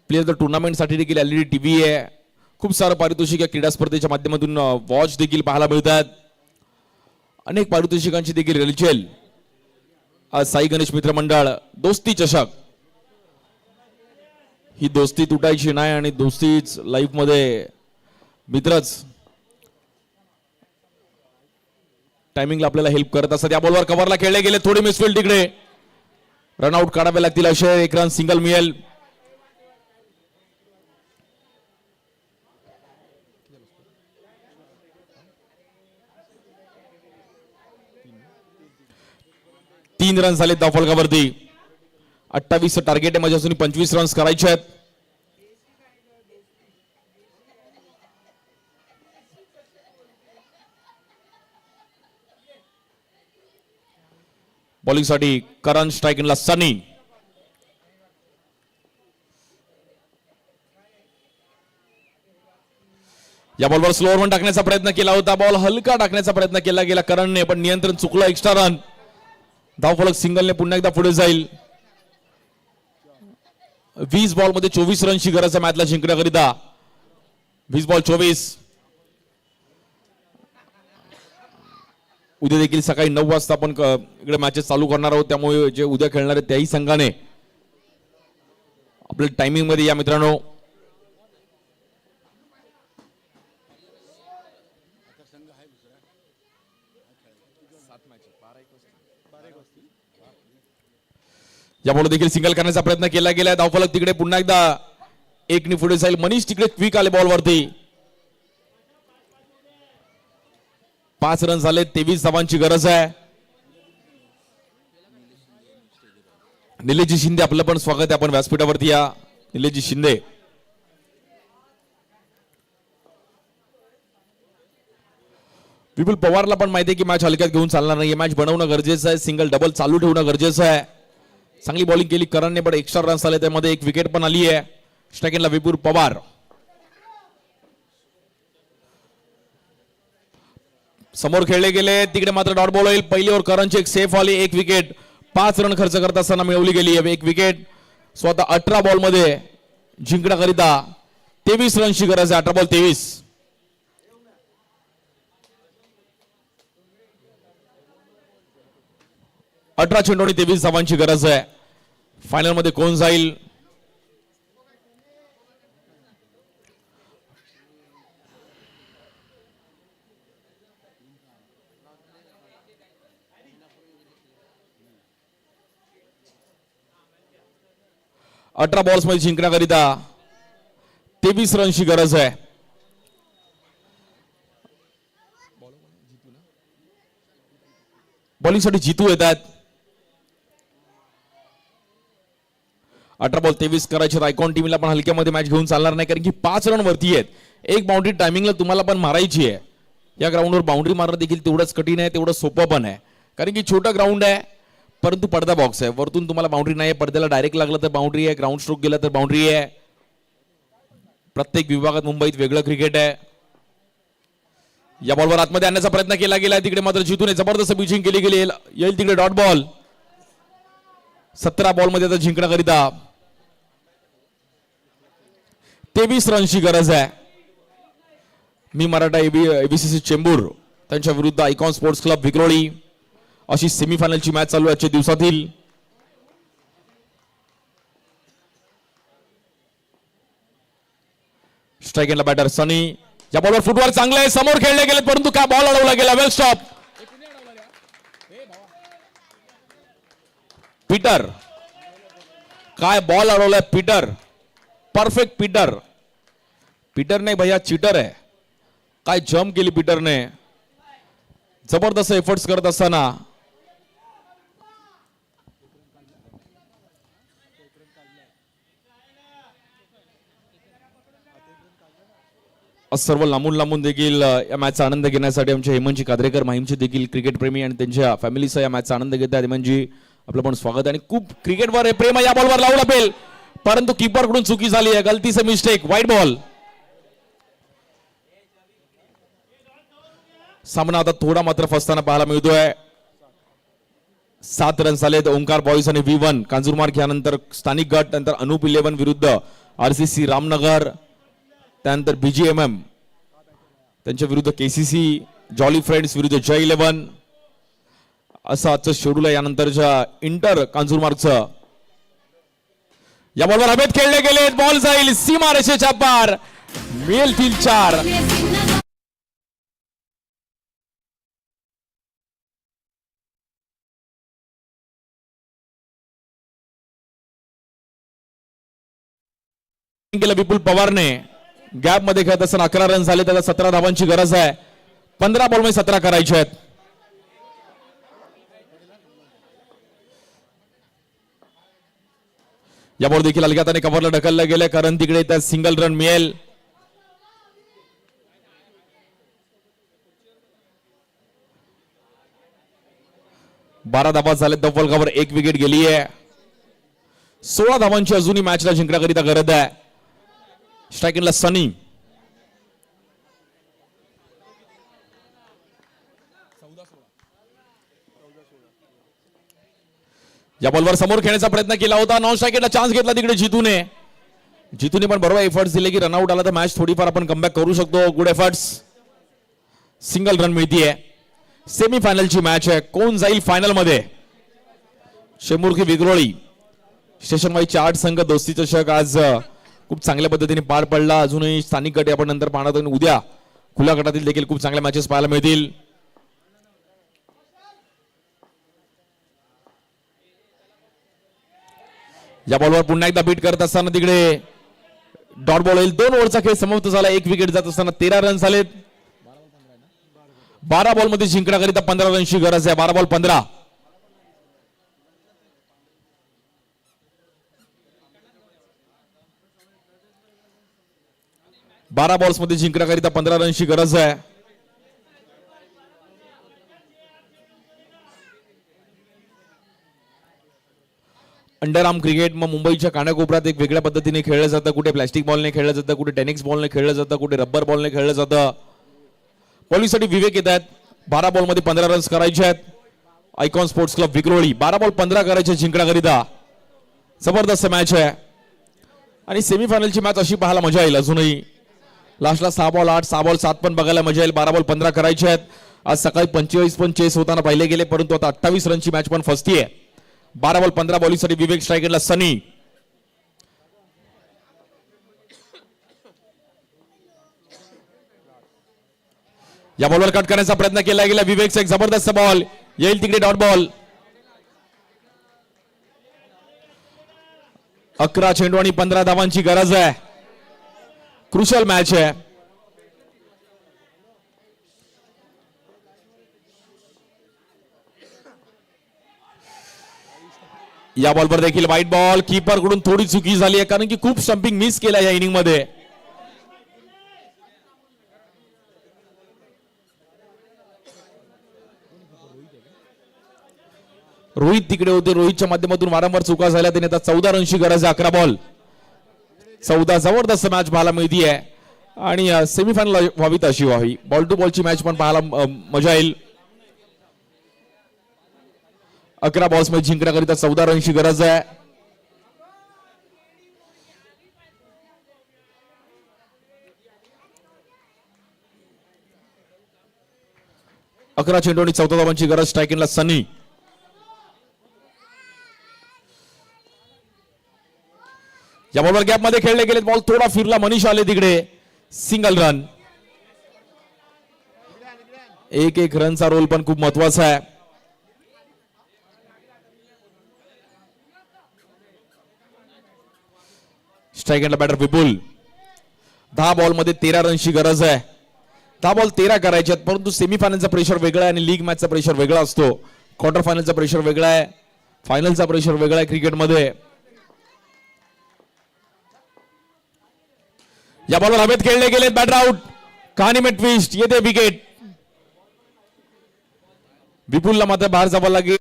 प्लेयर टुर्नामेंट साठी देखील LED टीव्ही आहे. खूप सारं पारितोषिक या क्रीडा स्पर्धेच्या माध्यमातून वॉच देखील पाहायला मिळतात. अनेक पारितोषिकांची देखील रेलचेल. आज साई गणेश मित्र मंडळ दोस्ती चषक. ही दोस्ती तुटायची नाही आणि दोस्तीच लाईफ मध्ये मित्रच टायमिंगला आपल्याला हेल्प करत असतात. या बॉलवर कव्हरला खेळले गेले. थोडी मिसफिल्ड तिकडे. रनआउट काढावे लागतील. अक्षय 1 रन सिंगल मिळेल. तीन रन झाले धावफलकावरती. 28 टार्गेट आहे. माझ्या अजून 25 रन्स करायचे आहेत. बॉलिंगसाठी करण. स्ट्रायकिंगला सनी. या बॉलवर स्लोअर वन टाकण्याचा प्रयत्न केला होता. बॉल हलका टाकण्याचा प्रयत्न केला गेला करणने, पण नियंत्रण चुकलं. Extra run. धावफलक सिंगलने पुन्हा एकदा पुढे जाईल. 20 बॉल मध्ये 24 रनची गरज आहे मॅचला जिंकण्याकरिता. 20 बॉल 24. उद्या देखील सकाळी 9 वाजता आपण इकडे मॅचेस चालू करणार आहोत, त्यामुळे जे उद्या खेळणार आहेत त्याही संघाने आपल्या टायमिंग मध्ये या मित्रांनो. या बॉल देखील सिंगल करण्याचा प्रयत्न केला गेला. धावफलक तिकडे पुन्हा एकदा 1 ने पुढे जाईल. मनीष तिकडे क्विक आले बॉलवरती. 5 रन झाले. 23 धावांची गरज आहे. निलेश शिंदे आपलं पण स्वागत आहे. आपण व्यासपीठावरती या. निलेशजी शिंदे. विपुल पवारला पण माहिती आहे की मॅच हलक्यात घेऊन चालणार नाही. मॅच बनवणं गरजेचं आहे. सिंगल डबल चालू ठेवणं गरजेचं आहे. चांगली बॉलिंग केली करणने, पण एक्स्ट्रा रन्स आले, त्यामध्ये एक विकेट पण आली आहे. स्ट्राईकला विपुल पवार. समोर खेळले गेले, तिकडे मात्र डॉट बॉल होईल. पहिली ओव्हर करणची एक सेफ आली, एक विकेट. 5 रन खर्च करत असताना मिळवली गेली एक विकेट. स्वतः 18 बॉल मध्ये जिंकण्याकरिता 23 रनची गरज आहे. 18 बॉल 23. 18 चेंडू आणि 23 धावांची गरज आहे. फायनल मध्ये कोण जाईल? अठरा बॉल्स मध्ये जिंकण्याकरिता 23 रनची गरज आहे. बॉलिंगसाठी जितू येतात. 18 बॉल 23 करायचे. आयकॉन टीमला पण हलक्यामध्ये मॅच घेऊन चालणार नाही, कारण की 5 रन वरती आहेत. एक बाउंड्री टायमिंगला तुम्हाला पण मारायची आहे. या ग्राउंडवर बाउंड्री मारणं देखील तेवढंच कठीण आहे, तेवढं सोपं पण आहे, कारण की छोटा ग्राउंड आहे, परंतु पडदा बॉक्स आहे. वरतून तुम्हाला बाउंड्री नाही आहे. पडद्याला डायरेक्ट लागलं तर बाउंड्री आहे, ग्राउंड स्ट्रोक गेला तर बाउंड्री आहे. प्रत्येक विभागात मुंबईत वेगळं क्रिकेट आहे. या बॉलवर आतमध्ये आणण्याचा प्रयत्न केला गेला, तिकडे मात्र जितूने जबरदस्त पिचिंग केली गेली. येईल तिकडे डॉट बॉल. 17 बॉल मध्ये आता जिंकण्याकरिता 23 रनची गरज आहे. मी मराठा एबीसीसी चेंबूर त्यांच्या विरुद्ध आयकॉन स्पोर्ट्स क्लब विक्रोळी अशी सेमीफायनलची मॅच चालू आहे आजच्या दिवसातील. स्ट्राईक एंडला बॅटर सनी. या बॉलवर फुटवर्क चांगलं आहे, समोर खेळले गेले, परंतु काय बॉल अडवला गेला. Well stop. पीटर, काय बॉल अडवलाय पीटर. Perfect Peter. पीटर नाही भैया, चीटर आहे. काय जम्प केली पीटरने. जबरदस्त एफर्ट्स करत असताना सर्व लांबून लांबून देखील या मॅचचा आनंद घेण्यासाठी आमचे हेमंतजी काद्रेकर माहीमचे देखील क्रिकेट प्रेमी आणि त्यांच्या फॅमिलीसह या मॅचचा आनंद घेतात. हेमंतजी आपलं पण स्वागत. आणि खूप क्रिकेटवर प्रेम या बॉलवर लावू लागेल, परंतु कीपर कडून चुकी झाली आहे. गलती से मिस्टेक. वाईट बॉल. सामना आता थोडा मात्र फसताना पाहायला मिळतोय. 7 रन झालेत. ओंकार बॉईज आणि V1 कांजूरमार्ग यानंतर स्थानिक गट, नंतर अनूप 11 विरुद्ध RCC रामनगर, त्यानंतर BGMM त्यांच्या विरुद्ध KCC, जॉली फ्रेंड्स विरुद्ध जय 11 असं आजचं शेड्यूल आहे. यानंतरच्या इंटर कांजूरमार्गचं. या बॉलवर हवेत खेळले गेले. बॉल जाईल सीमा रेषेच्या पार. मिळतील 4. केलं विपुल पवारने. गॅप मध्ये खेळत असताना 11 रन झाले. त्याला 17 धावांची गरज आहे. 15 बॉल मध्ये 17 करायचे आहेत. या बॉल देखील हलक्या हाताने कव्हरला ढकललं गेलं, कारण तिकडे त्या सिंगल रन मिळेल. बारा धावा झाले. दफल कव्हर, एक विकेट गेली आहे. 16 धावांची अजूनही मॅचला जिंकण्याकरिता गरज आहे. स्ट्राईकला सनी. या बॉलवर समोर खेळण्याचा प्रयत्न केला होता. नॉन स्ट्राईकला चान्स घेतला तिकडे जितूने. जितूने पण बरोबर एफर्ट्स दिले की रनआउट आला तर मॅच थोडीफार आपण कमबॅक करू शकतो. Good efforts. सिंगल रन मिळतीये. सेमीफायनलची मॅच आहे. कोण जाईल फायनल मध्ये? चेंबूर की विक्रोळी. स्टेशन वाईजचे 8 संघ दोस्ती चषक आज खूप चांगल्या पद्धतीने पार पडला. अजूनही स्थानिक गट आपण नंतर पाहणार आहोत. उद्या खुल्या गटातील देखील खूप चांगल्या मॅचेस पाहायला मिळतील. या बॉलवर पुन्हा एकदा बीट करत असताना तिकडे डॉट बॉल होईल. 2 ओव्हरचा खेळ समाप्त झाला. 1 विकेट जात असताना 13 रन झालेत. 12 बॉल मध्ये जिंकण्याकरिता 15 रनची गरज आहे. 12 बॉल 15. 12 बॉल्स मध्ये जिंकण्याकरिता 15 रनची गरज आहे. अंडरआर्म क्रिकेट मग मुंबईच्या कानाकोपऱ्यात एक वेगळ्या पद्धतीने खेळलं जातं. कुठे प्लॅस्टिक बॉलने खेळलं जातं, कुठे टेनिस बॉलने खेळलं जातं, कुठे रबर बॉलने खेळलं जातं. बॉलिंगसाठी विवेक येत आहेत. 12 बॉलमध्ये 15 रन्स करायचे आहेत. Icon sports club Vikhroli 12 ball 15 करायचे जिंकण्याकरिता. जबरदस्त मॅच आहे आणि सेमीफायनलची मॅच अशी पाहायला मजा येईल. अजूनही लास्टला 6 बॉल 8, 6 बॉल 7 पण बघायला मजा येईल. 12 बॉल 15 करायचे आहेत. आज सकाळी 25 पण चेस होताना पाहिले गेले, परंतु आता 28 रनची मॅच पण फसतीये. 12 बॉल 15 बॉलिंगसाठी विवेक, स्ट्रायकरला सनी. या बॉलवर कट करण्याचा प्रयत्न केला गेला. विवेकचा एक जबरदस्त बॉल येईल तिकडे, डॉट बॉल. 11 चेंडू आणि 15 धावांची गरज आहे. क्रुशल मॅच आहे. या बॉलवर देखील वाईट बॉल. कीपर कडून थोडी चुकी झाली आहे, कारण की खूप स्टंपिंग मिस केला या इनिंग मध्ये. रोहित तिकडे होते. रोहितच्या माध्यमातून वारंवार चुका झाल्या. त्याने आता 14 रनची गरज आहे. 11 बॉल 14. जबरदस्त मॅच पाहायला मिळते आहे आणि सेमीफायनल व्हावी तशी व्हावी. बॉल टू बॉलची मॅच पण पाहायला मजा येईल. 11 बॉल्स मध्ये जिंकण्याकरिता 14 रनची गरज आहे. अकरा चेंडू आणि 14 धावांची गरज. स्ट्रायकिंगला सनी. या बॉलवर गॅप मध्ये खेळले गेले. बॉल थोडा फिरला. मनीष आले तिकडे. Single run. एक रनचा रोल पण खूप महत्वाचा आहे. स्ट्रायकरला बॅटर विपुल. 10 बॉल मध्ये 13 रनची गरज आहे. 10 बॉल 13 करायचे आहेत, परंतु सेमीफायनलचा प्रेशर वेगळा आहे आणि लीग मॅचचा प्रेशर वेगळा असतो. क्वार्टर फायनलचा प्रेशर वेगळा आहे. फायनलचा प्रेशर वेगळा आहे क्रिकेटमध्ये. या बॉलवर हवेत खेळले गेले. Batter out. कहाणी में ट्विस्ट. येते विकेट. विपुलला मात्र बाहेर जावं लागेल.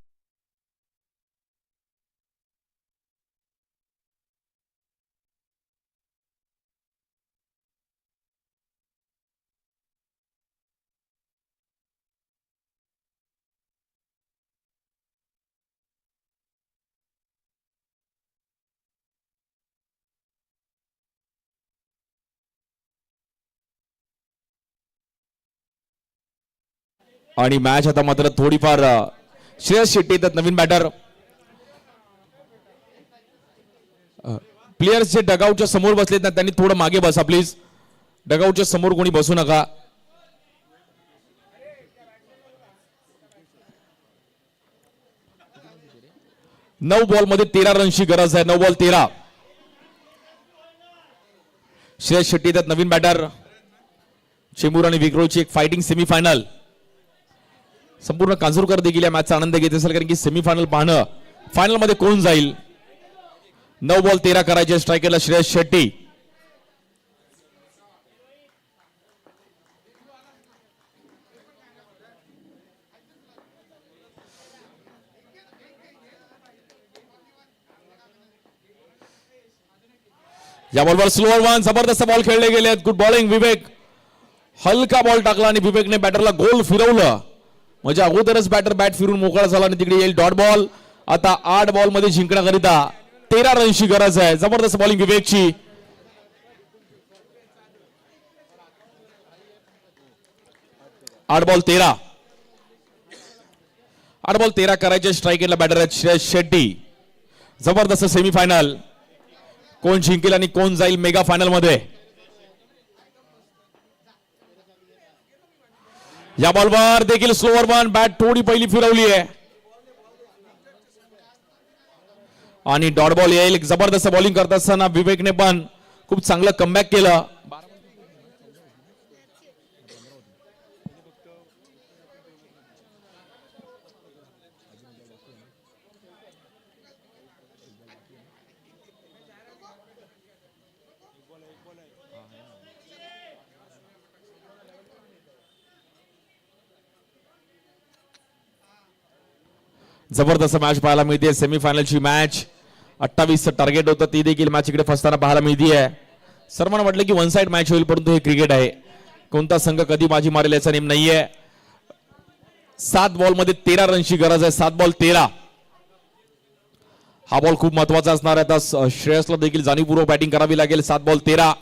आणि मॅच आता मात्र थोडीफार श्रेयस शेट्टी येतात नवीन बॅटर. प्लेयर्स जे डगआउटच्या समोर बसलेत ना, त्यांनी थोडं मागे बसा प्लीज. डगआउटच्या समोर कोणी बसू नका. नऊ बॉल मध्ये 13 रनची गरज आहे. 9 बॉल 13. श्रेयस शेट्टी येतात नवीन बॅटर. चेंबूर आणि विक्रोळची एक फायटिंग सेमीफायनल. संपूर्ण कांजूरकर देखील या मॅचचा आनंद घेत असेल, कारण की सेमीफायनल पाहणं, फायनल मध्ये कोण जाईल. 9 बॉल 13 करायचे. स्ट्रायकरला श्रेयस शेट्टी. या बॉलवर स्लोअर वन. जबरदस्त बॉल खेळले गेले. गुड बॉलिंग विवेक. हलका बॉल टाकला आणि विवेकने बॅटरला गोल फिरवलं. म्हणजे अगोदरच बॅटर बॅट फिरून मोकळा झाला आणि तिकडे येईल डॉट बॉल. आता 8 बॉल मध्ये जिंकण्याकरिता 13 रनची गरज आहे. जबरदस्त बॉलिंग विवेकची. 8 बॉल 13. 8 बॉल 13 करायचे. स्ट्रायकरला बॅटर आहेत श्रेयस शेट्टी. जबरदस्त सेमीफायनल. कोण जिंकेल आणि कोण जाईल मेगा फायनल मध्ये. या बॉलवर देखील स्लोअर वन. बॅट थोडी पहिली फिरवली आहे आणि डॉट बॉल येईल. जबरदस्त बॉलिंग करत असताना विवेकने पण खूप चांगलं कमबॅक केलं. जबरदस्त मॅच पाहायला मिळते. सेमीफायनलची मॅच 28 टार्गेट होतं, ती देखील मॅच इकडे फसताना पाहायला मिळते. सर्वांना म्हटलं की वन साइड मॅच होईल, परंतु हे क्रिकेट आहे, कोणता संघ कधी बाजी मारेल याचा नेम नाहीये. 7 बॉलमध्ये 13 रनची गरज आहे. 7 बॉल 13. हा बॉल खूप महत्वाचा असणार आहे. आता श्रेयसला देखील जाणीवपूर्वक बॅटिंग करावी लागेल. 7 बॉल 13.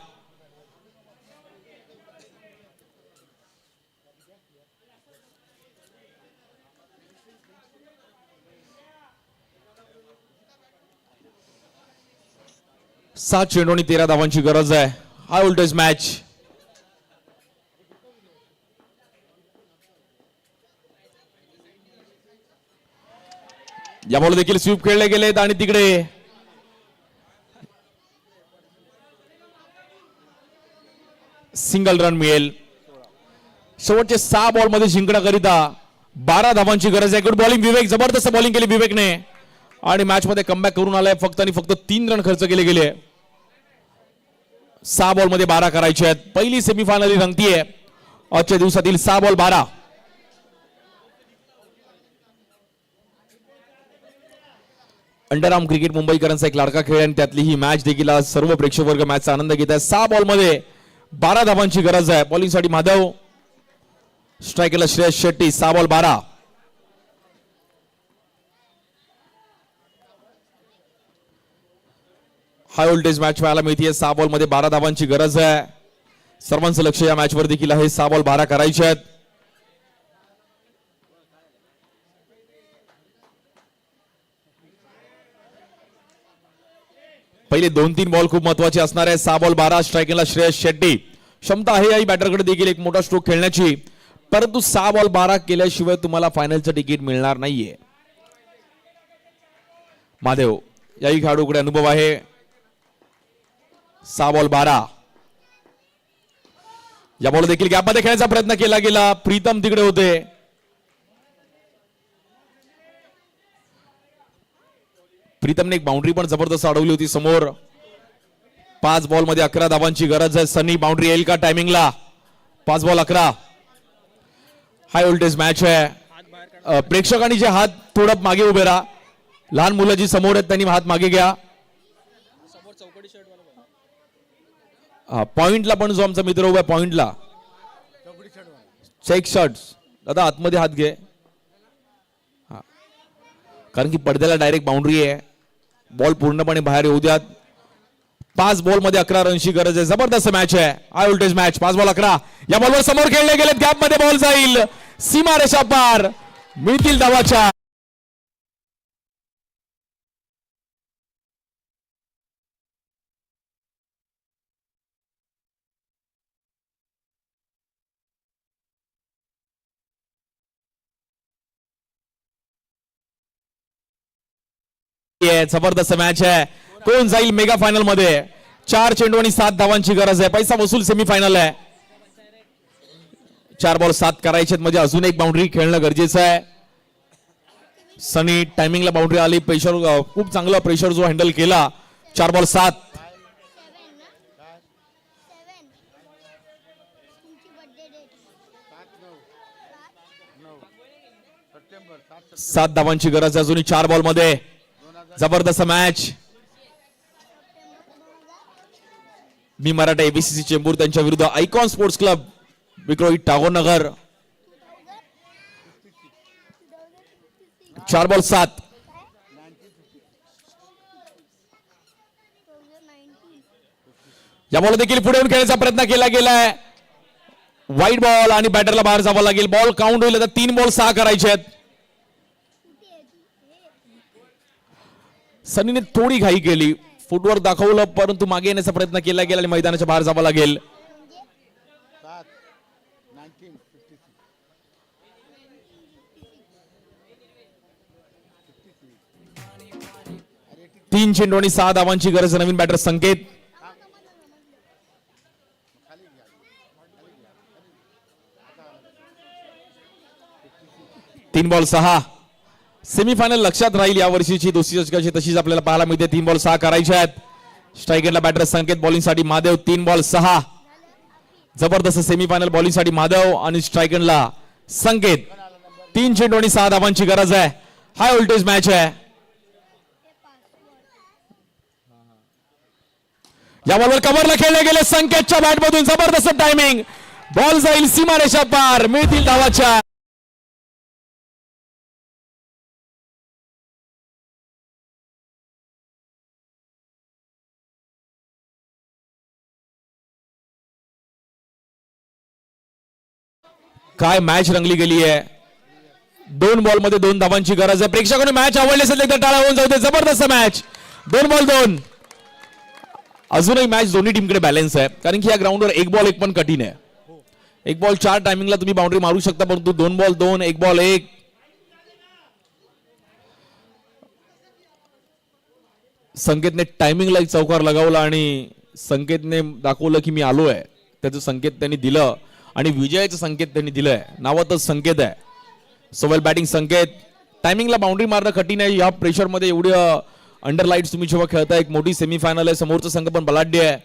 सात चेंडू आणि 13 धावांची गरज आहे. हाय व्होल्टेज मॅच. या बॉल देखील स्वीप खेळले गेलेत आणि तिकडे सिंगल रन मिळेल. शेवटचे 6 बॉल मध्ये जिंकण्याकरिता 12 धावांची गरज आहे. गुड बॉलिंग विवेक, जबरदस्त बॉलिंग केली विवेकने आणि मॅच मध्ये कमबॅक करून आलाय. फक्त आणि फक्त 3 रन खर्च केले गेले. 6 बॉल मध्ये 12 करायचे आहेत. पहिली सेमीफायनल रंगतीये आजच्या दिवसातील. 6 बॉल 12. अंडरआर्म क्रिकेट मुंबईकरांचा एक लाडका खेळ आणि त्यातली ही मॅच देखील आज सर्व प्रेक्षक वर्ग मॅचचा आनंद घेत आहे. 6 बॉल मध्ये 12 धावांची गरज आहे. बॉलिंग साठी माधव, स्ट्रायकरला Shreyas Shetty. 6 ball 12. High voltage match पाहायला मिळते. 6 बॉल मध्ये 12 धावांची गरज आहे. सर्वांचं लक्ष या मॅच वर देखील आहे. 6 बॉल 12 करायचे आहेत. पहिले 2-3 बॉल खूप महत्वाचे असणार आहे. 6 बॉल 12. स्ट्रायकिंगला श्रेयस शेट्टी. क्षमता आहे याही बॅटरकडे देखील एक मोठा स्ट्रोक खेळण्याची, परंतु 6 बॉल 12 केल्याशिवाय तुम्हाला फायनलचं तिकीट मिळणार नाहीये. महादेव याही खेळाडूकडे अनुभव आहे. 6 बॉल 12. या बॉल देखील गॅपमध्ये खेळण्याचा प्रयत्न केला गेला. प्रीतम तिकडे होते. प्रीतमने एक बाउंड्री पण जबरदस्त अडवली होती समोर. 5 बॉल मध्ये 11 धावांची गरज आहे. सनी बाउंड्री येईल का टायमिंगला? 5 बॉल 11. हाय व्होल्टेज मॅच आहे. प्रेक्षकांनी जे हात थोडं मागे उभे राहा. लहान मुलं जी समोर आहेत त्यांनी हात मागे घ्या. पॉइंटला पण जो आमचा मित्र उभा आहे पॉइंटला, चेक शर्ट दादा आतमध्ये हात घे, कारण की पडद्याला डायरेक्ट बाउंड्री आहे. बॉल पूर्णपणे बाहेर येऊ द्यात. 5 बॉल मध्ये 11 रनची गरज आहे. जबरदस्त मॅच आहे. हाय व्होल्टेज मॅच. 5 बॉल 11. या बॉलवर समोर खेळले गेलेत. गॅप मध्ये बॉल जाईल. सीमारेषा पार. मिळतील धावाच्या. जबरदस्त मॅच आहे. कोण जाईल मेगा फायनल मध्ये? 4 चेंडू आणि 7 धावांची गरज आहे. पैसा वसूल सेमीफायनल आहे. 4 बॉल 7 करायचे म्हणजे अजून एक बाउंड्री खेळणं गरजेचं आहे. सनी टायमिंगला बाउंड्री आली. प्रेशर खूप चांगला प्रेशर जो हँडल केला. 4 बॉल 7. 7 धावांची गरज आहे अजूनही 4 बॉल मध्ये. जबरदस्त मॅच. मी मराठा एबीसीसी चेंबूर त्यांच्या विरुद्ध Icon sports club Vikhroli Tagore Nagar. 4 ball 7. या बॉल देखील पुढे येऊन खेळण्याचा प्रयत्न केला गेलाय. वाईट बॉल आणि बॅटरला बाहेर जावं लागेल. बॉल काउंट होईल. आता 3 बॉल 6 करायचे आहेत. सनीने थोडी घाई केली. फुटवर्क दाखवलं परंतु मागे येण्याचा प्रयत्न केला गेला आणि मैदानाच्या बाहेर जावं लागेल. तीन चेंडू आणि 6 धावांची गरज. नवीन बॅटर संकेत. तीन बॉल 6. सेमीफायनल लक्षात राहील या वर्षीची दोस्ती चषकाची, तशीच आपल्याला पाहायला मिळते. 3 बॉल 6 करायचे आहेत. स्ट्रायकरला बॅटर संकेत. बॉलिंग साठी महादेव. 3 बॉल 6. जबरदस्त सेमीफायनल. बॉलिंग साठी महादेव आणि स्ट्रायकरला संकेत. 3 चेंडू आणि 6 धावांची गरज आहे. हाय व्होल्टेज मॅच आहे. या बॉलवर कव्हरला खेळले गेले संकेतच्या बॅटमधून जबरदस्त टायमिंग. बॉल जाईल सीमारेषा पार, मिळतील धावाच्या. काय मॅच रंगली गेली आहे. 2 बॉल मध्ये 2 धावांची गरज आहे. प्रेक्षकांनी मॅच आवडली असेल तर टाळा होऊन जाऊ दे. जबरदस्त मॅच. 2 बॉल 2. अजूनही मॅच दोन्ही टीमकडे बॅलन्स आहे, कारण की या ग्राउंडवर 1 बॉल 1 पण कठीण आहे. 1 बॉल 4 टायमिंगला तुम्ही बाउंड्री मारू शकता, परंतु 2 बॉल 2, 1 बॉल 1. संकेतने टायमिंगला एक चौकार लगावला आणि संकेतने दाखवलं की मी आलो आहे. त्याचं संकेत त्यांनी दिलं आणि विजयाचं संकेत त्यांनी दिलंय. नावातच संकेत आहे. सो वेल बॅटिंग संकेत. टायमिंगला बाउंड्री मारणं कठीण आहे. या प्रेशरमध्ये एवढी अंडर लाईट्स तुम्ही जेव्हा खेळता, एक मोठी सेमीफायनल आहे, समोरचा संघ पण बलाढ्य आहे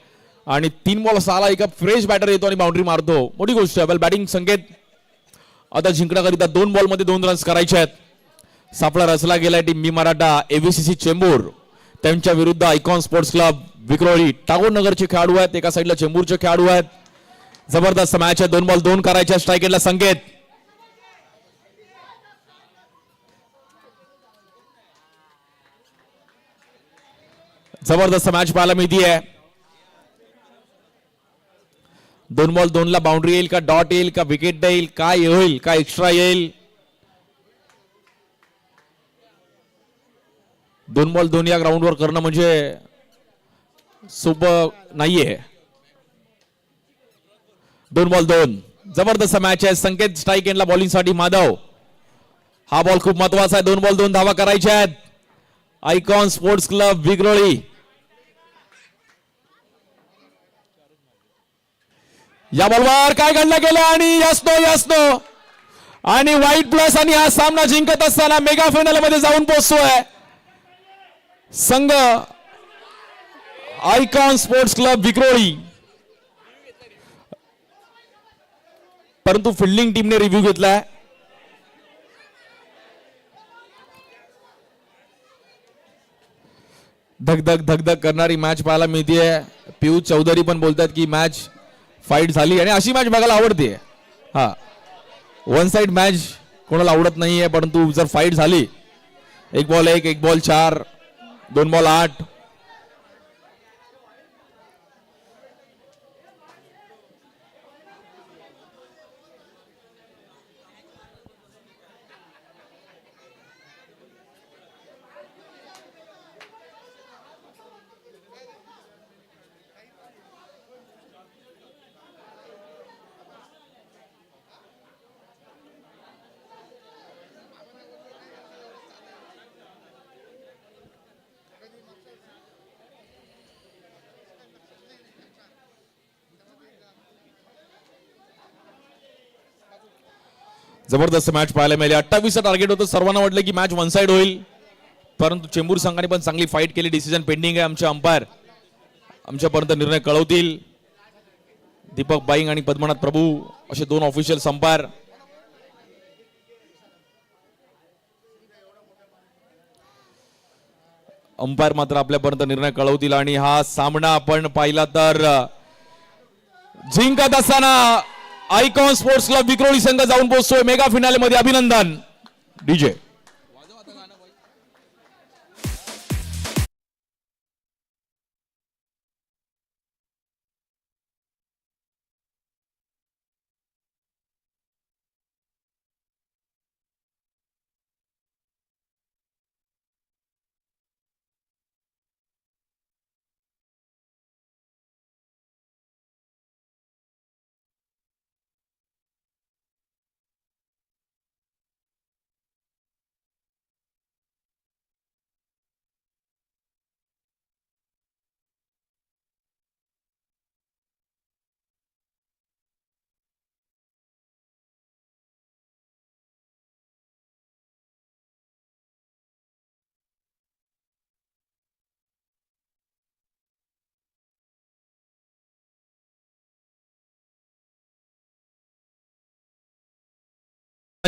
आणि 3 बॉल 6ला एका फ्रेश बॅटर येतो आणि बाउंड्री मारतो. मोठी गोष्ट आहे. वेल बॅटिंग संकेत. आता जिंकण्याकरिता 2 बॉलमध्ये 2 रन्स करायचे आहेत. सापळा रचला गेलाय टीम मी मराठा एव्हीसीसी चेंबूर त्यांच्या विरुद्ध Icon sports club Vikhroli. Tagore नगरचे खेळाडू आहेत, एका साईडला चेंबूरचे खेळाडू आहेत. जबरदस्त मॅच आहे. 2 बॉल 2 करायच्या. स्ट्राईक एंडला संकेत. जबरदस्त मॅच पाहायला मिळतीये. 2 बॉल 2 ला बाउंड्री येईल का, डॉट येईल का, विकेट येईल, काय येईल, काय एक्स्ट्रा येईल. 2 बॉल 2 या ग्राउंडवर करणं म्हणजे सोपं नाहीये. 2 बॉल 2. जबरदस्त मॅच आहे. संकेत स्ट्राईक एंडला बॉलिंग साठी. माधव. हा बॉल खूप महत्वाचा आहे. 2 बॉल 2 धावा करायच्या आहेत. Icon sports club Vikhroli. या बॉलवर काय घडलं गेलं आणि यासनो आणि व्हाईट प्लस आणि हा सामना जिंकत असताना मेगा फायनल मध्ये जाऊन पोहोचतोय संघ आयकॉन स्पोर्ट्स क्लब विक्रोळी. परंतु फिल्डिंग टीमने रिव्ह्यू घेतलाय. धगधग धगधग करणारी मॅच पाहायला मिळतीये. पियुष चौधरी पण बोलतात की मॅच फाईट झाली आणि अशी मॅच बघायला आवडते. हा, वन साइड मॅच कोणाला आवडत नाहीये, परंतु जर फाईट झाली 1 बॉल 1, 1 बॉल 4, 2 बॉल 8. जबरदस्त मॅच पाहायला मिळाली. 28 टार्गेट होतं. सर्वांना वाटलं की मॅच वन साइड होईल, परंतु चेंबूर संघाने पण चांगली फाईट केली. डिसिजन पेंडिंग आहे. आमचे अंपायर आमच्यापर्यंत निर्णय कळवतील. दीपक बाईंग आणि पद्मनाथ प्रभू असे 2 ऑफिशियल अंपायर. अंपायर मात्र आपल्यापर्यंत निर्णय कळवतील आणि हा सामना आपण पाहिला तर जिंकत असताना आयकॉन स्पोर्ट्स क्लब विक्रोळी संघ जाऊन पोहोचतोय मेगा फिनाले मध्ये. अभिनंदन. डीजे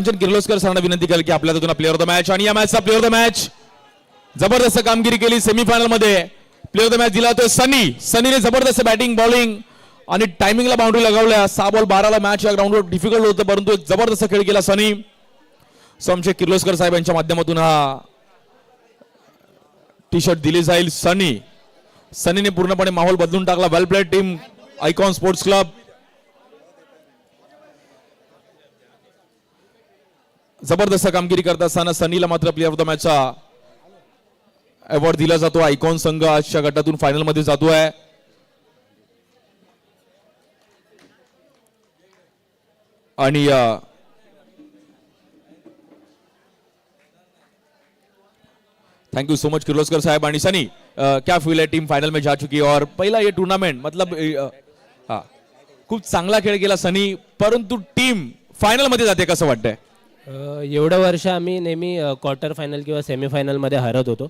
कांचन किर्लोस्कर सरांना विनंती केली की आपल्या हातून प्लेअर ऑफ द मॅच, आणि या मॅचचा प्लेअर ऑफ द मॅच जबरदस्त कामगिरी केली सेमीफायनल मध्ये. प्लेअर ऑफ द मॅच दिला होता सनीने जबरदस्त बॅटिंग बॉलिंग आणि टायमिंगला बाउंड्री लगावल्या. 6 बॉल 12 ला मॅच या ग्राउंडवर डिफिकल्ट होतं, परंतु एक जबरदस्त खेळ केला सनी. सो आमचे किर्लोस्कर साहेब यांच्या माध्यमातून हा टी शर्ट दिली जाईल. सनीने पूर्णपणे माहोल बदलून टाकला. Well played team Icon sports club. जबरदस्त कामगिरी करत असताना सनीला मात्र प्लेअर ऑफ द मॅचचा अवॉर्ड दिला जातो. आयकॉन संघ आजच्या गटातून फायनल मध्ये जातोय. आणि thank you so much Kirloskar साहब. आणि सनी, क्या फील है, टीम फाइनल में जा चुकी है और पहला ये टूर्नामेंट मतलब हाँ खूप चांगला खेळ केला सनी, परंतु टीम फायनल मध्ये जाते कसं वाटतंय? एवढं वर्ष आम्ही नेहमी क्वार्टर फायनल किंवा सेमीफायनलमध्ये हरत होतो,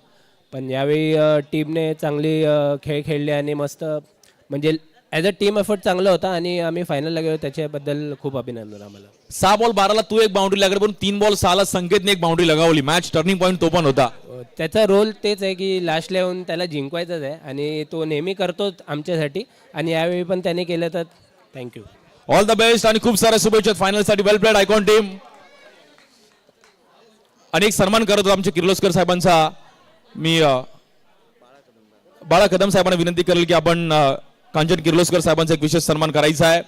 पण यावेळी टीमने चांगली खेळ खेळले आणि मस्त म्हणजे ॲज अ टीम एफर्ट चांगला होता आणि आम्ही फायनलला गेलो, त्याच्याबद्दल खूप अभिनंदन आम्हाला. 6 बॉल 12 ला तू एक बाउंड्री लागली, पण 3 बॉल 6 ला संकेतने एक बाउंड्री लगावली. मॅच टर्निंग पॉईंट तो पण होता. त्याचा रोल तेच आहे की लास्टला येऊन त्याला जिंकवायचंच आहे आणि तो नेहमी करतो आमच्यासाठी, आणि यावेळी पण त्याने केलं, तर थँक्यू. ऑल द बेस्ट आणि खूप साऱ्या शुभेच्छा फायनल साठी. वेल प्लेड आयकॉन टीम. अनेक सन्मान करत होतो आमचे किर्लोस्कर साहेबांचा. मी बाळा कदम साहेबांना विनंती करेल की आपण कांचन किर्लोस्कर साहेबांचा एक विशेष सन्मान करायचा आहे.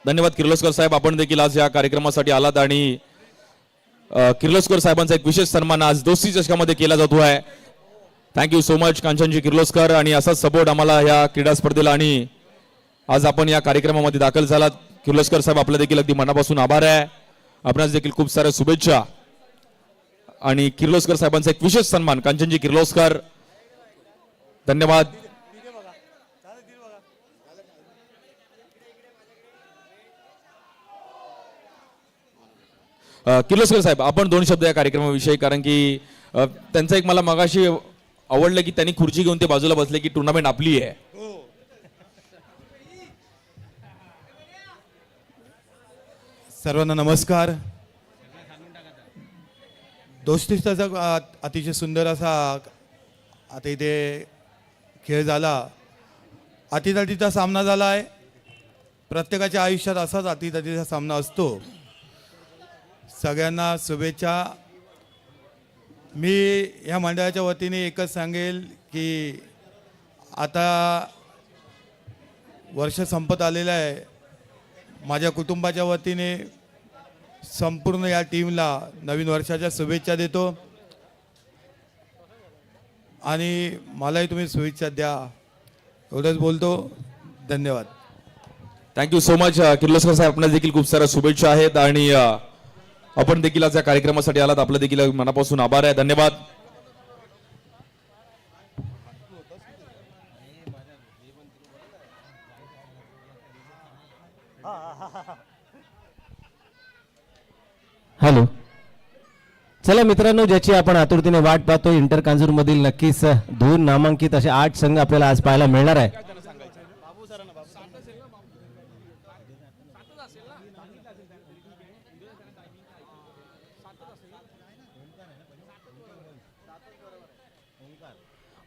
धन्यवाद किर्लोस्कर साहेब, आपण देखील आज या कार्यक्रमासाठी आलात आणि किर्लोस्कर साहेबांचा एक विशेष सन्मान आज दोस्ती चषकामध्ये केला जातो आहे. थँक्यू सो मच कांचनजी किर्लोस्कर, आणि असाच सपोर्ट आम्हाला या क्रीडा स्पर्धेला आणि आज आपण या कार्यक्रमामध्ये दाखल झालात. किर्लोस्कर साहेब, आपलं देखील अगदी मनापासून आभार आहे. आपणास देखील खूप साऱ्या शुभेच्छा आणि किर्लोस्कर साहेबांचा एक विशेष सन्मान कांचनजी किर्लोस्कर. धन्यवाद. किर्लोस्कर साहेब, आपण 2 शब्द या कार्यक्रमाविषयी, कारण की त्यांचं एक मला मगाशी आवडलं की त्यांनी खुर्ची घेऊन ते बाजूला बसले की टुर्नामेंट आपली आहे. सर्वांना नमस्कार. दोस्तीचा अतिशय सुंदर असा आता इथे खेळ झाला. अटीतटीचा सामना झाला आहे. प्रत्येकाच्या आयुष्यात असाच अटीतटीचा सामना असतो. सगळ्यांना शुभेच्छा. मी ह्या मंडळाच्या वतीने एकच सांगेल की आता वर्ष संपत आलेलं आहे. माझ्या कुटुंबाच्या वतीने संपूर्ण या टीमला नवीन वर्षाच्या शुभेच्छा देतो आणि मलाही तुम्ही शुभेच्छा द्या, एवढंच बोलतो. धन्यवाद. थँक्यू सो मच किर्लोस्कर साहेब, आपल्याला देखील खूप साऱ्या शुभेच्छा आहेत आणि आपण देखील आज या कार्यक्रमासाठी आलात, आपलं देखील मनापासून आभार आहे. धन्यवाद. हॅलो, चला मित्रांनो, ज्याची आपण आतुरतेने वाट पाहतो, इंटर कांजूर मधील नक्कीच 2 नामांकित असे 8 संघ आपल्याला आज पाहायला मिळणार आहे.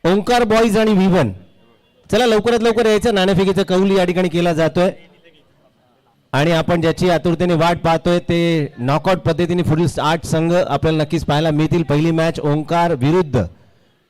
ओंकार बॉईज आणि V1. चला लवकरात लवकर यायचं. नाणेफेकीचा कौल या ठिकाणी केला जातोय आणि आपण ज्याची आतुरतेने वाट पाहतोय ते नॉकआउट पद्धतीने पुढील 8 संघ आपल्याला नक्कीच पाहायला मिळतील. पहिली मॅच ओंकार विरुद्ध